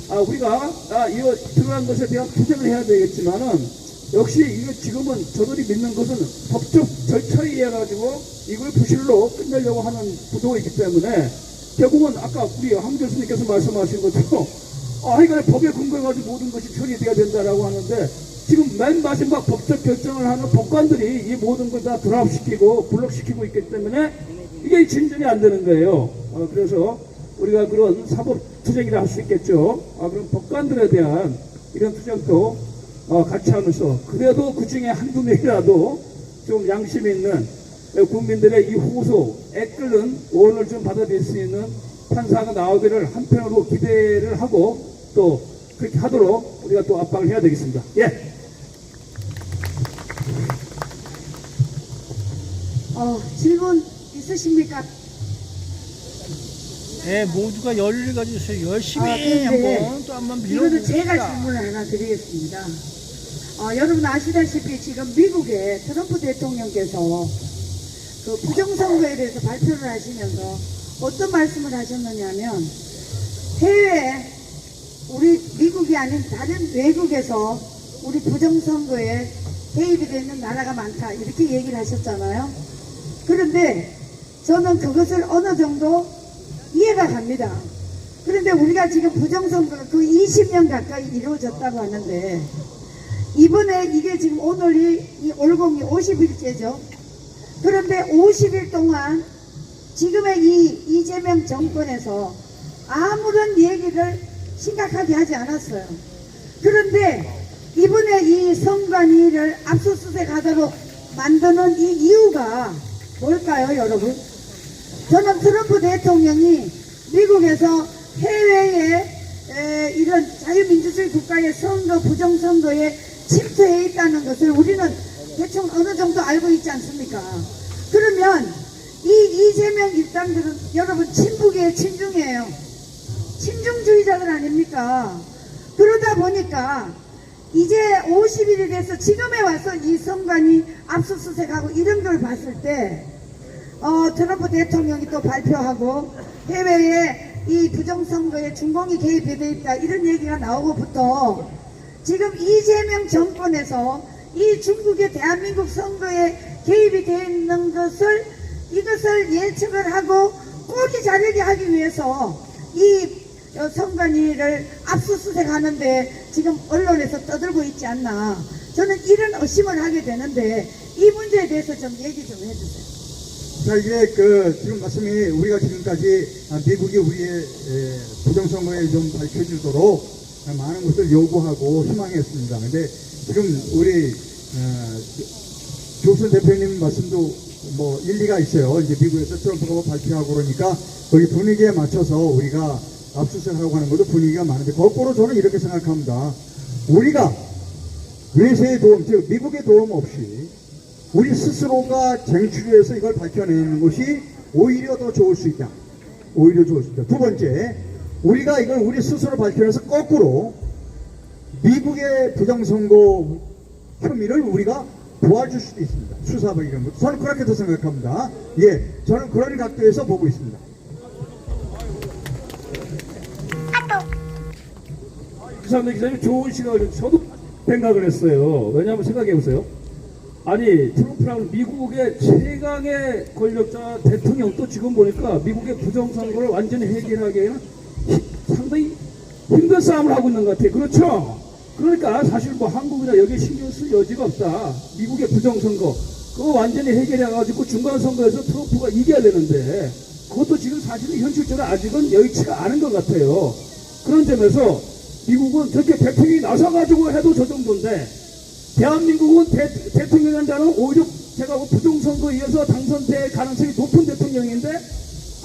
우리가 이거 드러난 것에 대한 투쟁을 해야 되겠지만은, 역시 이거 지금은 저들이 믿는 것은 법적 절차에 의해 가지고 이걸 부실로 끝내려고 하는 구도가 있기 때문에, 결국은 아까 우리 함 교수님께서 말씀하신 것처럼 하여간에 법에 근거해가지고 모든 것이 처리돼야 된다라고 하는데, 지금 맨 마지막 법적 결정을 하는 법관들이 이 모든 걸 다 드랍시키고 블록시키고 있기 때문에 이게 진전이 안 되는 거예요. 그래서 우리가 그런 사법 투쟁이라 할 수 있겠죠. 그럼 법관들에 대한 이런 투쟁도 같이 하면서, 그래도 그 중에 한두 명이라도 좀 양심 있는 국민들의 이 호소에 끓는 오원을 좀 받아들일 수 있는 판사가 나오기를 한편으로 기대를 하고, 또 그렇게 하도록 우리가 또 압박을 해야 되겠습니다. 예. 질문 있으십니까? 네, 모두가 열의를 가지고 열심히 그런데 한번 또 한번 이거는 밀어봅시다. 제가 질문을 하나 드리겠습니다. 여러분 아시다시피 지금 미국의 트럼프 대통령께서 그 부정선거에 대해서 발표를 하시면서 어떤 말씀을 하셨느냐면, 해외, 우리 미국이 아닌 다른 외국에서 우리 부정선거에 개입이 되는 나라가 많다 이렇게 얘기를 하셨잖아요. 그런데 저는 그것을 어느 정도 이해가 갑니다. 그런데 우리가 지금 부정선거가 그 20년 가까이 이루어졌다고 하는데, 이번에 이게 지금 오늘이 이 올공이 50일째죠. 그런데 50일 동안 지금의 이 이재명 정권에서 아무런 얘기를 심각하게 하지 않았어요. 그런데 이번에 이 선관위를 압수수색하도록 만드는 이 이유가 뭘까요, 여러분? 저는 트럼프 대통령이 미국에서 해외에 이런 자유민주주의 국가의 선거, 부정선거에 침투해 있다는 것을 우리는 대충 어느 정도 알고 있지 않습니까? 그러면 이 이재명 일당들은 여러분 친북이에요, 친중이에요? 친중주의자들 아닙니까? 그러다 보니까 이제 50일이 돼서 지금에 와서 이 선관위 압수수색하고 이런 걸 봤을 때 트럼프 대통령이 또 발표하고 해외에 이 부정선거에 중공이 개입이 돼 있다 이런 얘기가 나오고부터 지금 이재명 정권에서 이 중국의 대한민국 선거에 개입이 되어 있는 이것을 예측을 하고 꼬리 자르게 하기 위해서 이 선관위를 압수수색하는데 지금 언론에서 떠들고 있지 않나, 저는 이런 의심을 하게 되는데 이 문제에 대해서 좀 얘기 좀 해주세요. 자, 이게 지금 말씀이 우리가 지금까지 미국이 우리의 부정선거에 좀 밝혀지도록 많은 것을 요구하고 희망했습니다. 근데 지금 우리 조선 대표님 말씀도 뭐 일리가 있어요. 이제 미국에서 트럼프가 발표하고 그러니까 거기 분위기에 맞춰서 우리가 압수수색하고 하는 것도 분위기가 많은데, 거꾸로 저는 이렇게 생각합니다. 우리가 외세의 도움, 즉 미국의 도움 없이 우리 스스로가 쟁취해서 이걸 밝혀내는 것이 오히려 더 좋을 수 있다. 오히려 좋을 수 있다. 두 번째, 우리가 이걸 우리 스스로 밝혀내서 거꾸로 미국의 부정선거 혐의를 우리가 도와줄 수도 있습니다. 수사하고 이런 것. 저는 그렇게 더 생각합니다. 예, 저는 그런 각도에서 보고 있습니다. 유상민 기자님 좋은 시각을 저도 생각을 했어요. 왜냐하면 생각해보세요. 아니 트럼프랑 미국의 최강의 권력자 대통령도 지금 보니까 미국의 부정선거를 완전히 해결하기에는 상당히 힘든 싸움을 하고 있는 것 같아요. 그렇죠? 그러니까 사실 뭐 한국이나 여기에 신경 쓸 여지가 없다. 미국의 부정선거 그거 완전히 해결해가지고 중간선거에서 트럼프가 이겨야 되는데 그것도 지금 사실은 현실적으로 아직은 여의치가 않은 것 같아요. 그런 점에서 미국은 저렇게 대통령이 나서가지고 해도 저 정도인데 대한민국은 대통령자는 오히려 제가 부정선거에 의해서 당선될 가능성이 높은 대통령인데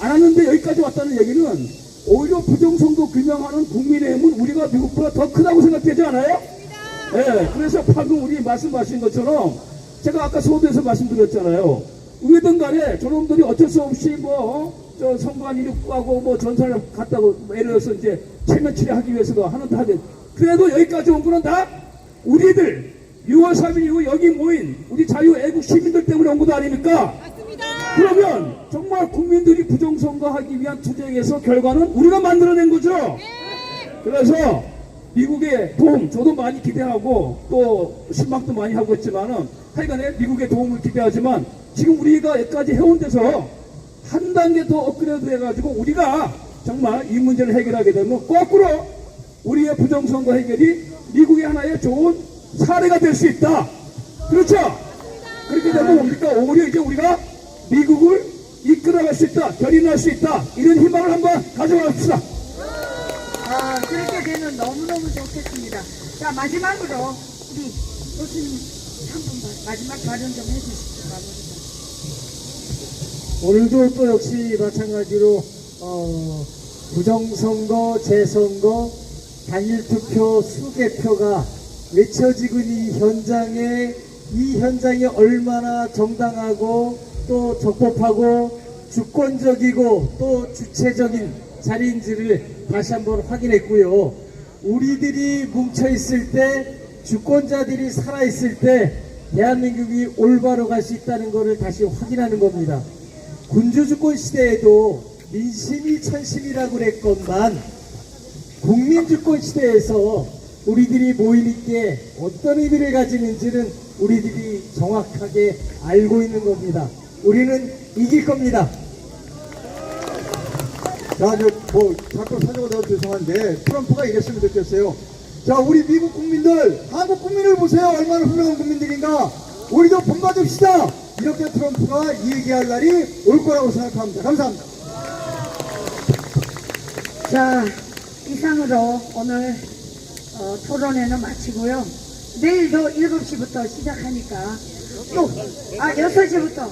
안 왔는데 여기까지 왔다는 얘기는 오히려 부정선거 규명하는 국민의힘은 우리가 미국보다 더 크다고 생각되지 않아요? 네, 그래서 방금 우리 말씀하신 것처럼 제가 아까 서두에서 말씀드렸잖아요. 왜든 간에 저놈들이 어쩔 수 없이 저 선관 이륙하고 전선을 갔다고 예를 들어서 이제 체면 치레하기 위해서도 하는데 하든 그래도 여기까지 온 거는 다 우리들 6월 3일 이후 여기 모인 우리 자유애국 시민들 때문에 온 것도 아닙니까? 맞습니다. 그러면 정말 국민들이 부정선거하기 위한 투쟁에서 결과는 우리가 만들어낸 거죠? 네. 그래서 미국의 도움 저도 많이 기대하고 또 실망도 많이 하고 있지만은 하여간에 미국의 도움을 기대하지만 지금 우리가 여기까지 해온 데서 한 단계 더 업그레이드 해가지고 우리가 정말 이 문제를 해결하게 되면 거꾸로 우리의 부정선거 해결이 미국의 하나의 좋은 사례가 될 수 있다. 그렇죠? 그렇게 되면 뭡니까? 오히려 이제 우리가 미국을 이끌어갈 수 있다. 견인할 수 있다. 이런 희망을 한번 가져갑시다. 그렇게 되면 너무너무 좋겠습니다. 자, 마지막으로 우리 교수님 한 분만 마지막 발언 좀 해주시죠. 오늘도 또 역시 마찬가지로 부정선거, 재선거, 단일투표, 수개표가 외쳐지고 이 현장에 얼마나 정당하고 또 적법하고 주권적이고 또 주체적인 자리인지를 다시 한번 확인했고요. 우리들이 뭉쳐있을 때 주권자들이 살아있을 때 대한민국이 올바로 갈 수 있다는 것을 다시 확인하는 겁니다. 군주주권 시대에도 민심이 천심이라고 그랬건만 국민주권 시대에서 우리들이 모이는 게 어떤 의미를 가지는지는 우리들이 정확하게 알고 있는 겁니다. 우리는 이길 겁니다. 자, 자꾸 사정을 내가 죄송한데 트럼프가 이랬으면 좋겠어요. 자, 우리 미국 국민들, 한국 국민을 보세요. 얼마나 훌륭한 국민들인가. 우리도 본받읍시다. 이렇게 트럼프가 얘기할 날이 올 거라고 생각합니다. 감사합니다. 자, 이상으로 오늘 토론회는 마치고요. 내일도 7시부터 시작하니까 또 6시부터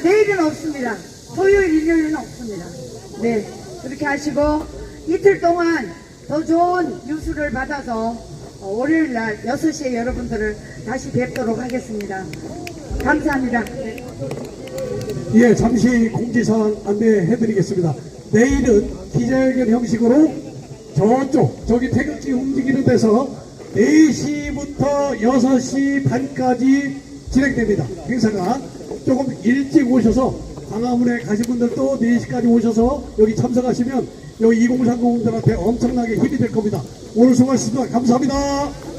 내일은 없습니다. 토요일, 일요일은 없습니다. 네, 그렇게 하시고 이틀 동안 더 좋은 뉴스를 받아서 월요일 날 6시에 여러분들을 다시 뵙도록 하겠습니다. 감사합니다. 네. 예, 잠시 공지사항 안내해드리겠습니다. 내일은 기자회견 형식으로 저기 태극기 움직이는 데서 4시부터 6시 반까지 진행됩니다. 행사가 조금 일찍 오셔서 광화문에 가신 분들도 4시까지 오셔서 여기 참석하시면 여기 2030분들한테 엄청나게 힘이 될 겁니다. 오늘 수고하셨습니다. 감사합니다.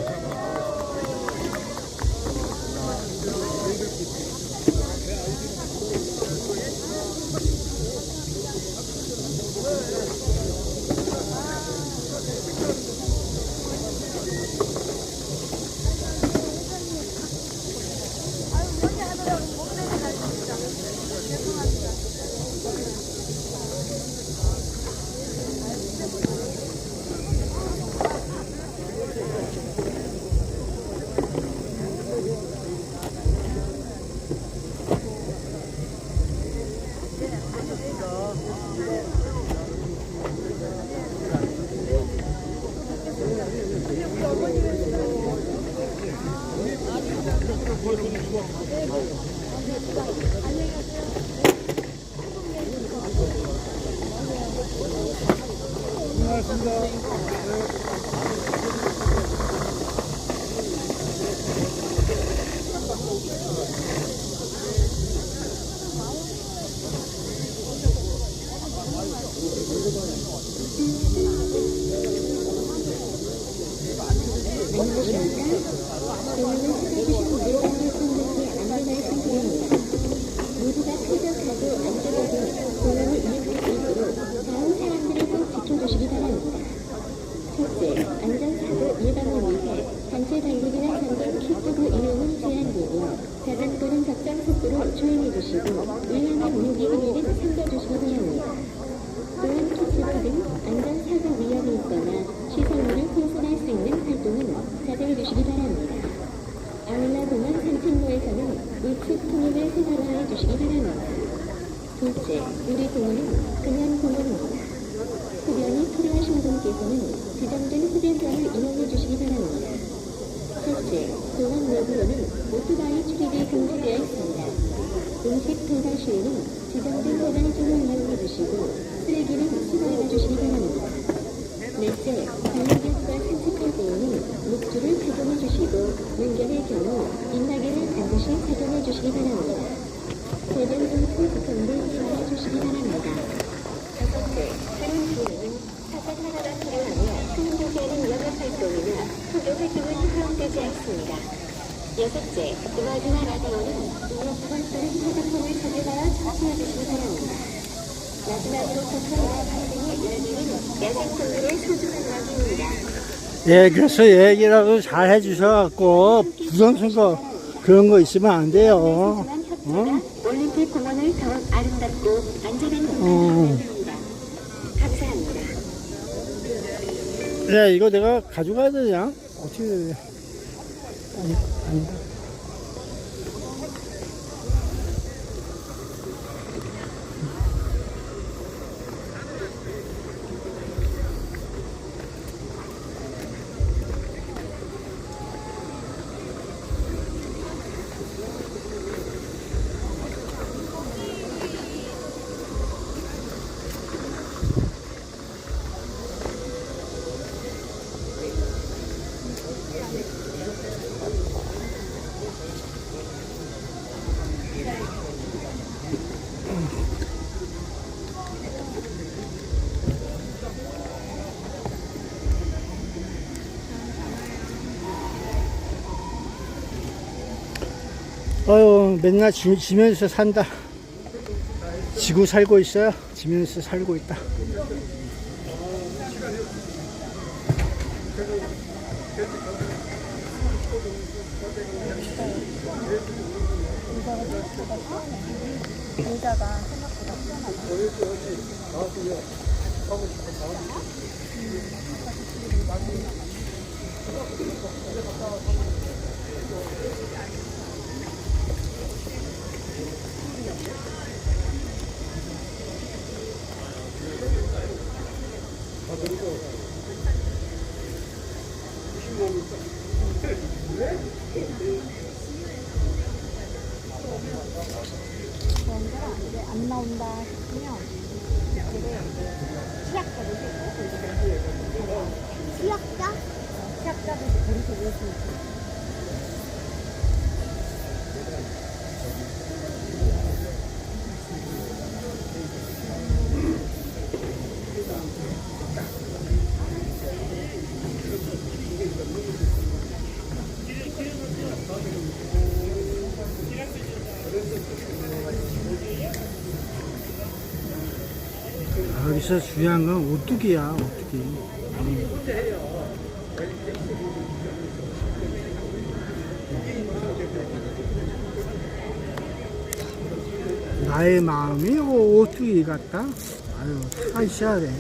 위험한 무기 행위를 삼가주시기 바랍니다. 또한 토치로 등 안전사고 위험이 있거나 시설물을 훼손할 수 있는 활동은 자제해주시기 바랍니다. 아울러 공원 산책로에서는 우측 통행을 생활화해 주시기 바랍니다. 둘째, 우리 공원은 그냥 공원입니다. 흡연이 필요하신 분께서는 지정된 흡연장을 이용해 주시기 바랍니다. 셋째, 공원 내부로는 오토바이 출입이 금지되어 있습니다. 음식 도달 시에는 지정된 도달증을 이용해 주시고 쓰레기는 수거해 주시기 바랍니다. 넷째, 반려견과 산책할 때에는 목줄을 착용해 주시고 운전의 경우 인마개를 반드시 착용해 주시기 바랍니다. 대변증 스티커를 이용해 주시기 바랍니다. 다섯째, 다른 주민은 사건 하나가 필요하며 수행되지 않은 영업활동이나 소개활동은 허용되지 않습니다. 여섯째, 음악이나 라디오는 음악과 또는 화장품을 사용하여 청취해 주시기 바랍니다. 마지막으로 접근과 발생의 열기는 야생동물의 소중한 낙입니다. 예, 그래서 얘기라도 잘 해주셔갖고 부정선 거 그런 거 있으면 안 돼요. 올림픽 공원을 더 아름답고 안전한 공간으로 만듭니다. 감사합니다. 네, 이거 내가 가져가야 되냐? 어떻게 해야 돼? 아니다. 아유, 맨날 지면서 산다. 지고 살고 있어요. 지면서 살고 있다. 안 나온다 싶으면 시약자들 거기서 왜 여기서 중요한 건 오뚜기야, 오뚜기. 나의 마음이 오뚜기 같다? 아유, 다 있어야 돼.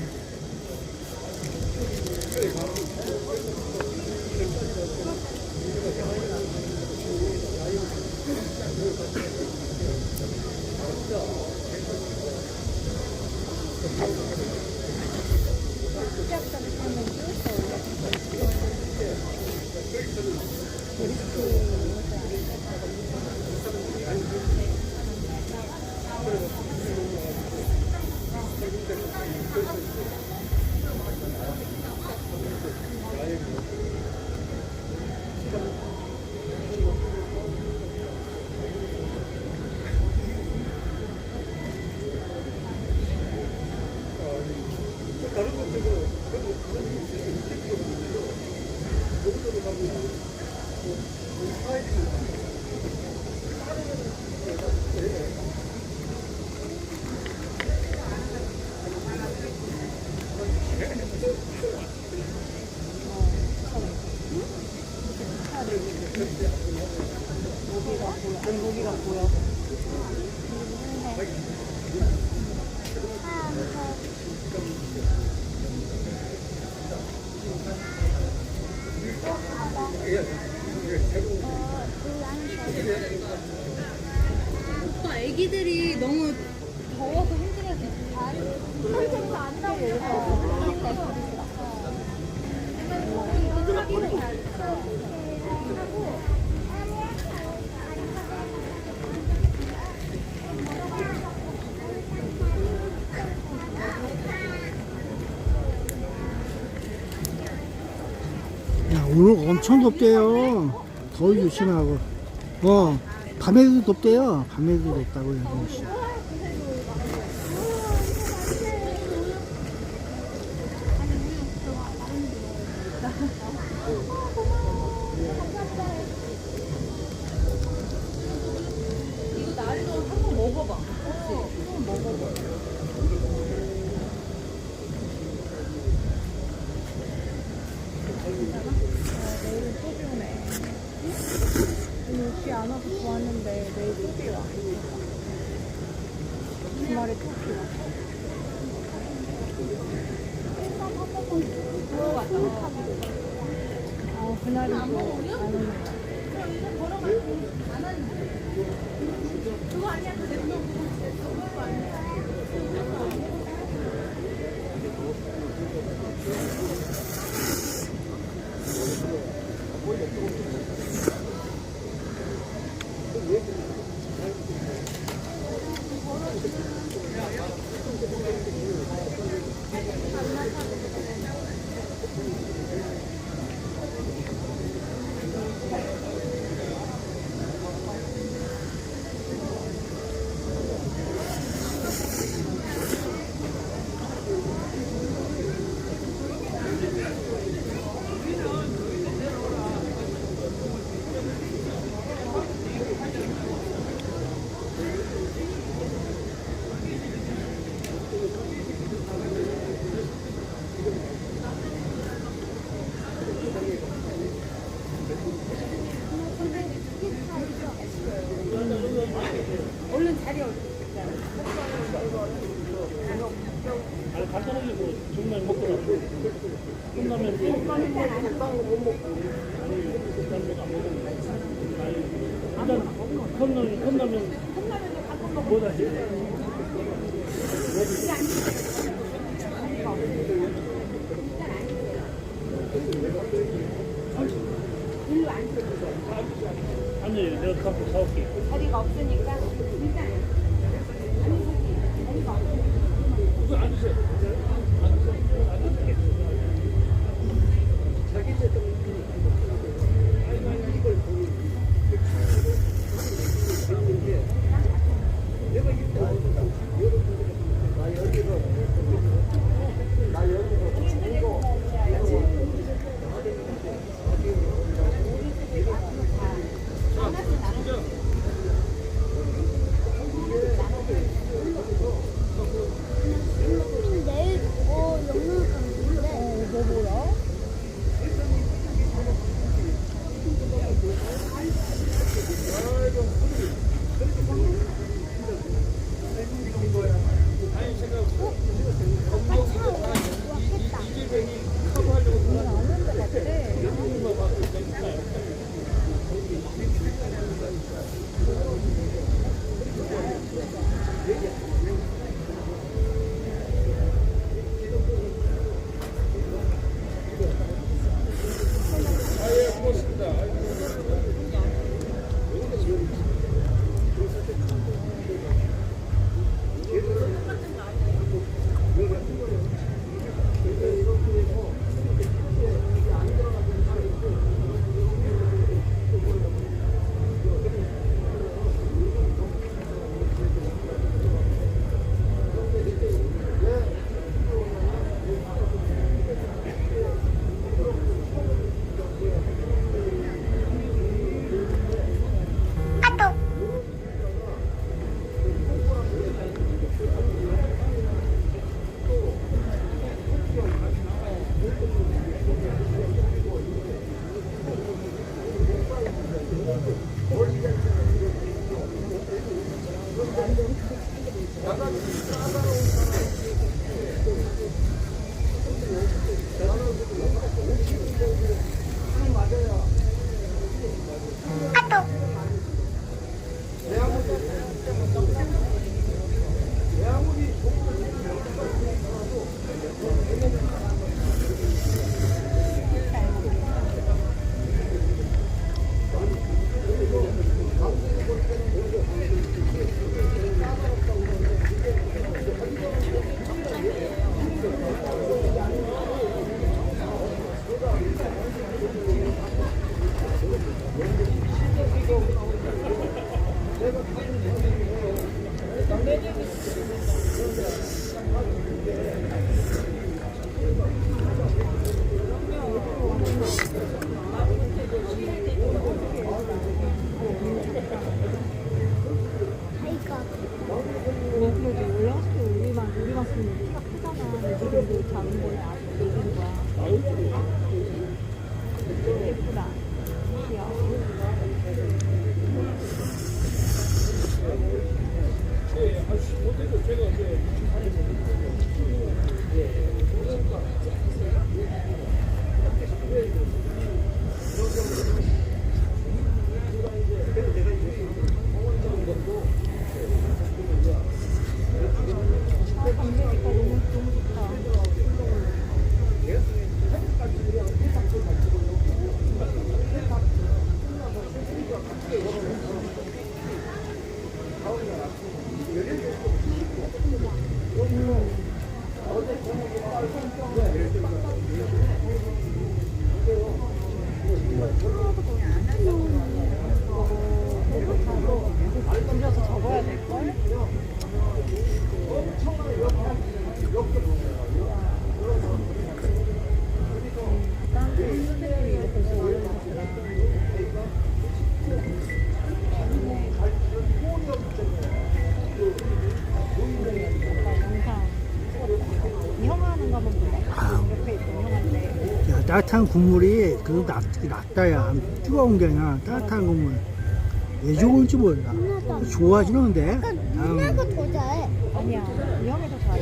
모기가 보여. 오빠 애기들이 너무 더워서 힘들어서 설정도 안 나고 야, 오늘 엄청 덥대요. 더위 조심하고. 밤에도 덥대요. 밤에도 덥다고 얘기했어. 이거 나리도 한번 먹어봐. 한번 먹어봐. 내일은 또 비 오네. 오늘 비 안 와서 좋았는데 내일 또 비 와. 주말에 또 비 와. 그날이 안 오는 거야. 그거 아니야? 얼른 자리 얼른. 간단하게 정말 먹더라고. 끝나면 일단 컵라면 뭐다 해? 아니 내가 카페 사올게. 자리가 없으니까 일단 자리가 없으니까. 우선 앉으세요. 우리만 쓰는 키가 크잖아. 애기들도 작은 거에 아직 얘기인 거야. 예쁘다. 귀여워. 줄여서 접어야 될걸? 딴 선생님이 이렇게 좋아하는 영상 형 하는 거 한번 볼래? 옆에 있던 형한테 야, 따뜻한 국물이 그래도 낫다야. 뜨거운 게 아니라 따뜻한 국물. 왜 좋은지 몰라. 좋아지는데. 누나가 더 잘해. 아니야 이 형이 더 잘해.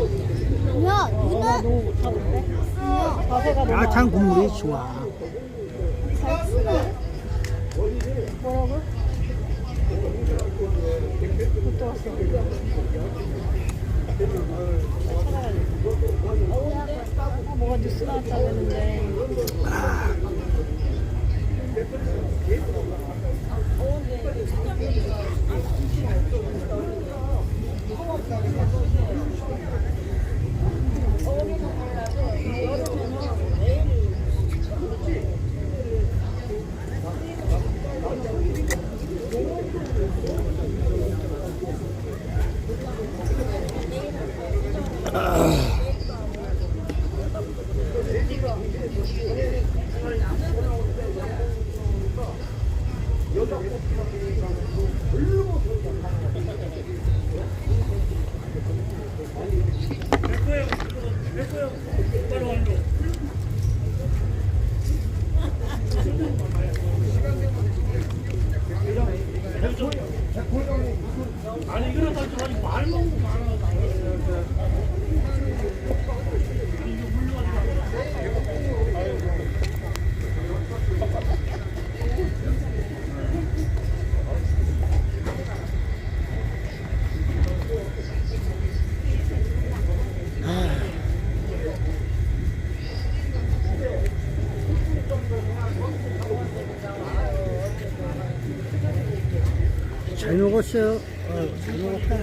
누나, 누나. 너무 못하던데? 자세가 너무 따뜻한 안 국물이 좋아. 좋아. 잘 쓰네. 뭐라고? 못 들었어. 뭐가 뉴스 나왔다는데. 아니 이러다 좀 아니 말 먹고 말아. 잘 먹었어요. 잘 먹었다.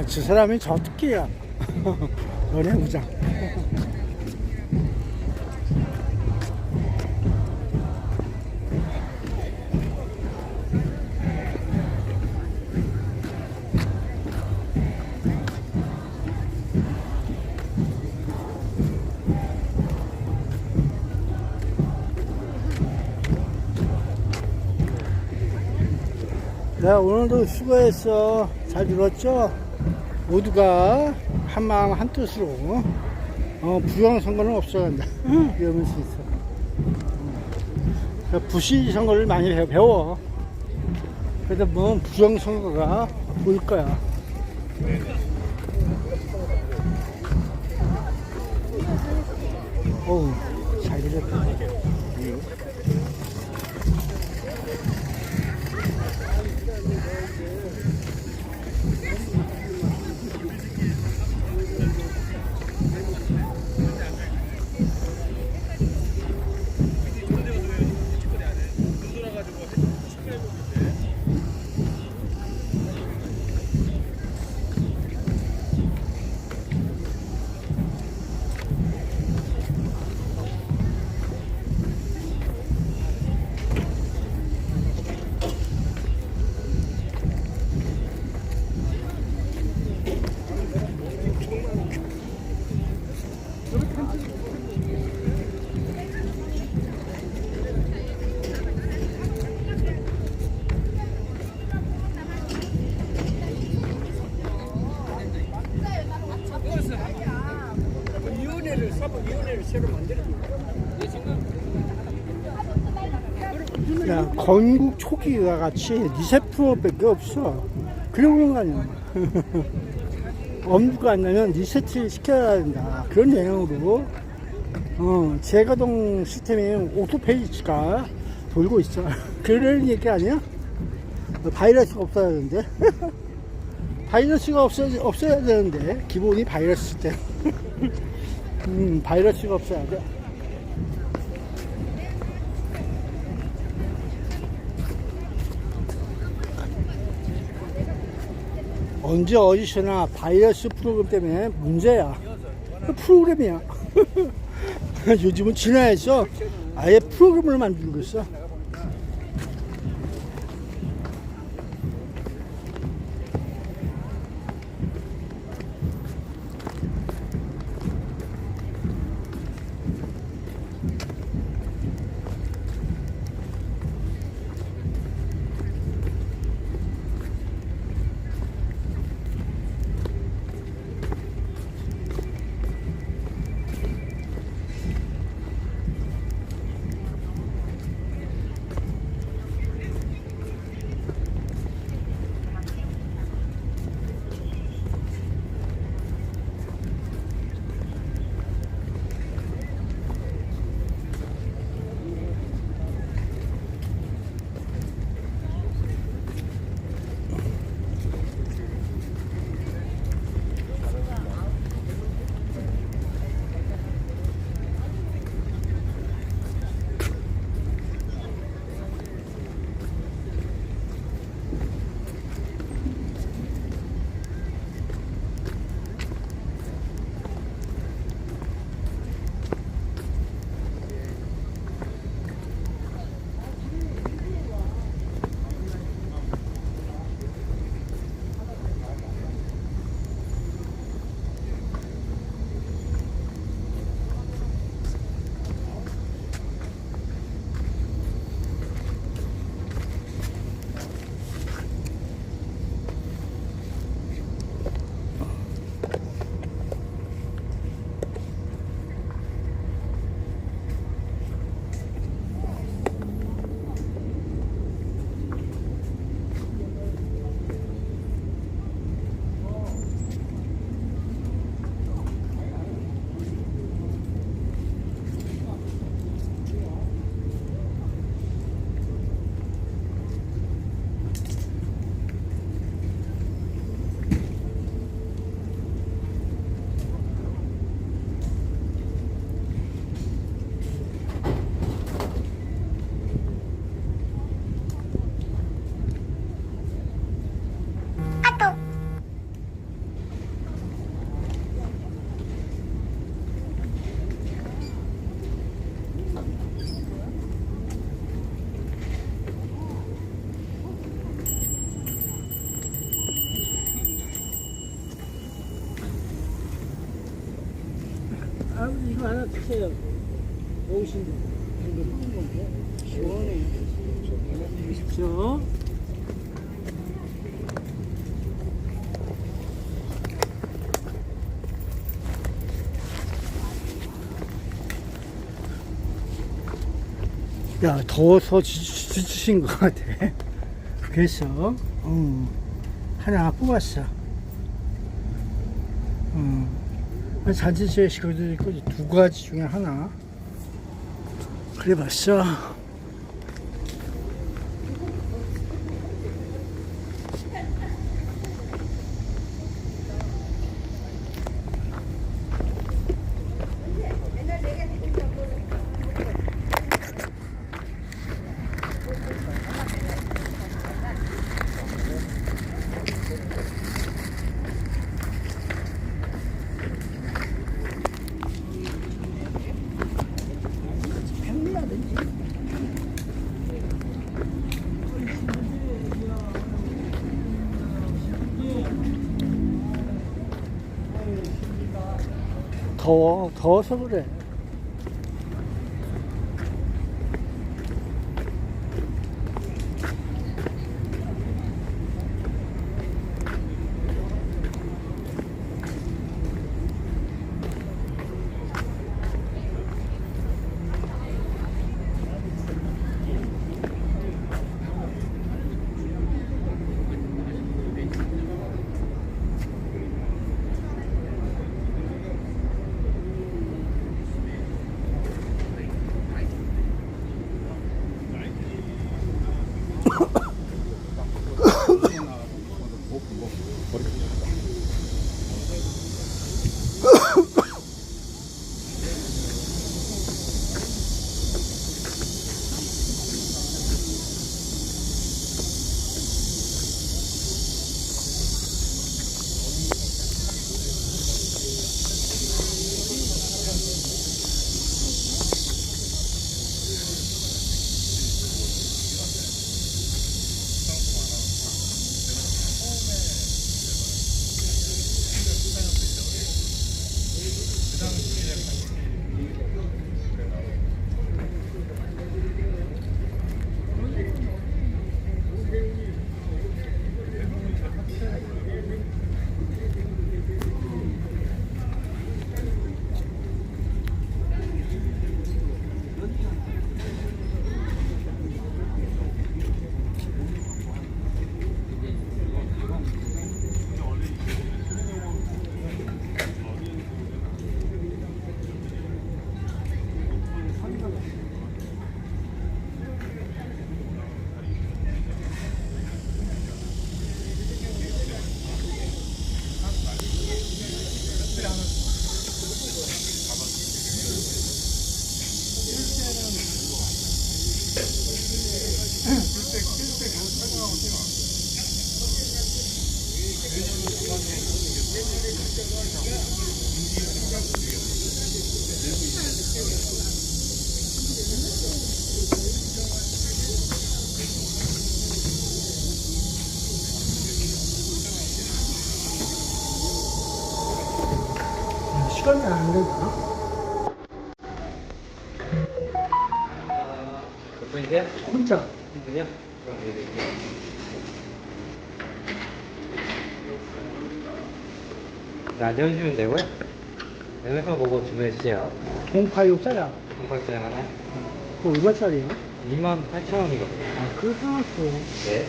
저 사람이 저 특기야. 연애부장. 야, 오늘도 수고했어. 잘 들었죠? 모두가 한마음 한뜻으로 부정선거는 없어야 한다. 이러면서 있어. 부시선거를 많이 배워. 그래도 뭐 부정선거가 보일 거야. 어우, 잘 들었다. 야, 건국 초기와 같이 니세 프로밖에 없어. 그런 거 아니야. 엄두가 안 나면 리세트 시켜야 된다. 그런 내용으로 재가동 시스템이 오토페이지가 돌고 있어. 그런 얘기 아니야? 바이러스가 없어야 되는데. 바이러스가 없어야 되는데 기본이 바이러스 때. 바이러스가 없어야 돼. 언제 어디서나 바이러스 프로그램 때문에 문제야. 프로그램이야. 요즘은 진화해서 아예 프로그램을 만들고 있어. 이거 하나 드세요. 오신 분. 이거 먹는 건데. 시원해. 드십시오. 야, 더워서 지치신 것 같아. 그래서, 하나 뽑았어. 잔치제 식구도 있고, 두 가지 중에 하나. 그래 봤어. 더워서 그래. 시간이 안 되나? 몇 분이세요? 혼자. 한 분이요? 그럼 드릴게요. 네, 앉아주시면 되고요. 메뉴판 보고 주문해주세요. 086짜리야. 공팔짜리 하나? 그거 얼마짜리야? 28,000원이거든요. 아, 그거 사놨어. 네.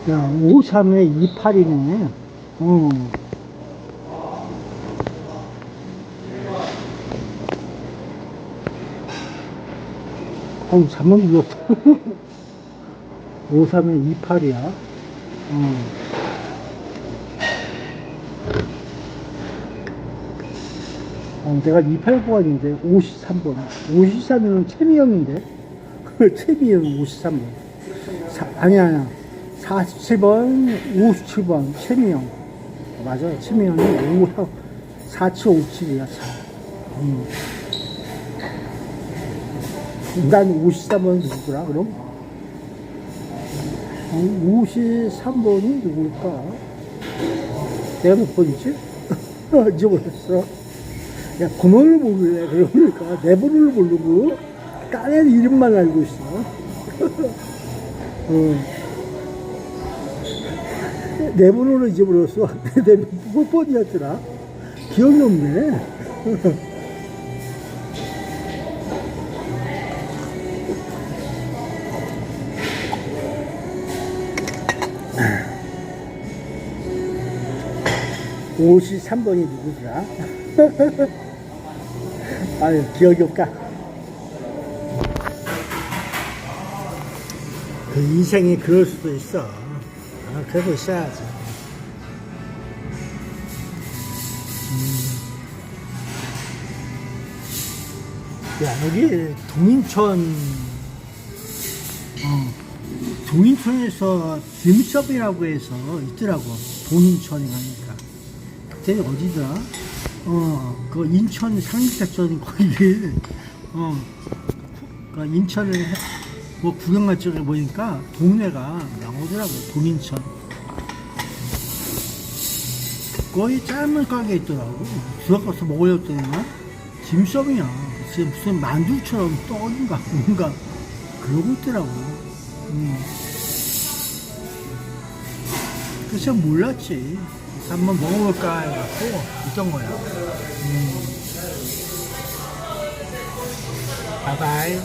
야, 53에 28이네. 잠못 눌렀어. 53에 28이야. 내가 28번인데 53번. 53은 채미형인데. 채미형 53번. 아니야. 47번, 57번, 채미형. 맞아요. 채미형이 4757이야. 난 53번은 누구더라, 그럼? 53번이 누굴까? 내가 몇 번이지? 잊어버렸어. 야, 번호를 모르래. 그러니까 내 번호를 모르고 딴 이름만 알고 있어. 내 번호를 잊어버렸어. 내 몇 번이었더라? 기억이 없네. 53번이 누구더라? 아유, 기억이 없다. 그 인생이 그럴 수도 있어. 그러고 있어야지. 야, 여기 동인천에서 딤섭이라고 해서 있더라고. 동인천이라니까. 그때 어디더라? 그 인천 상륙작전 거기, 그 인천을 뭐 구경 갈 적에 보니까 동네가 나오더라고. 동인천. 거의 짧은 가게 있더라고. 들어가서 먹으려고 했더니 딤섭이야. 무슨 만두처럼 떡인가 뭔가 그러고 있더라고. 그래서 몰랐지. 그래서 한번 먹어볼까 해갖고 있던 거야. 바이바이.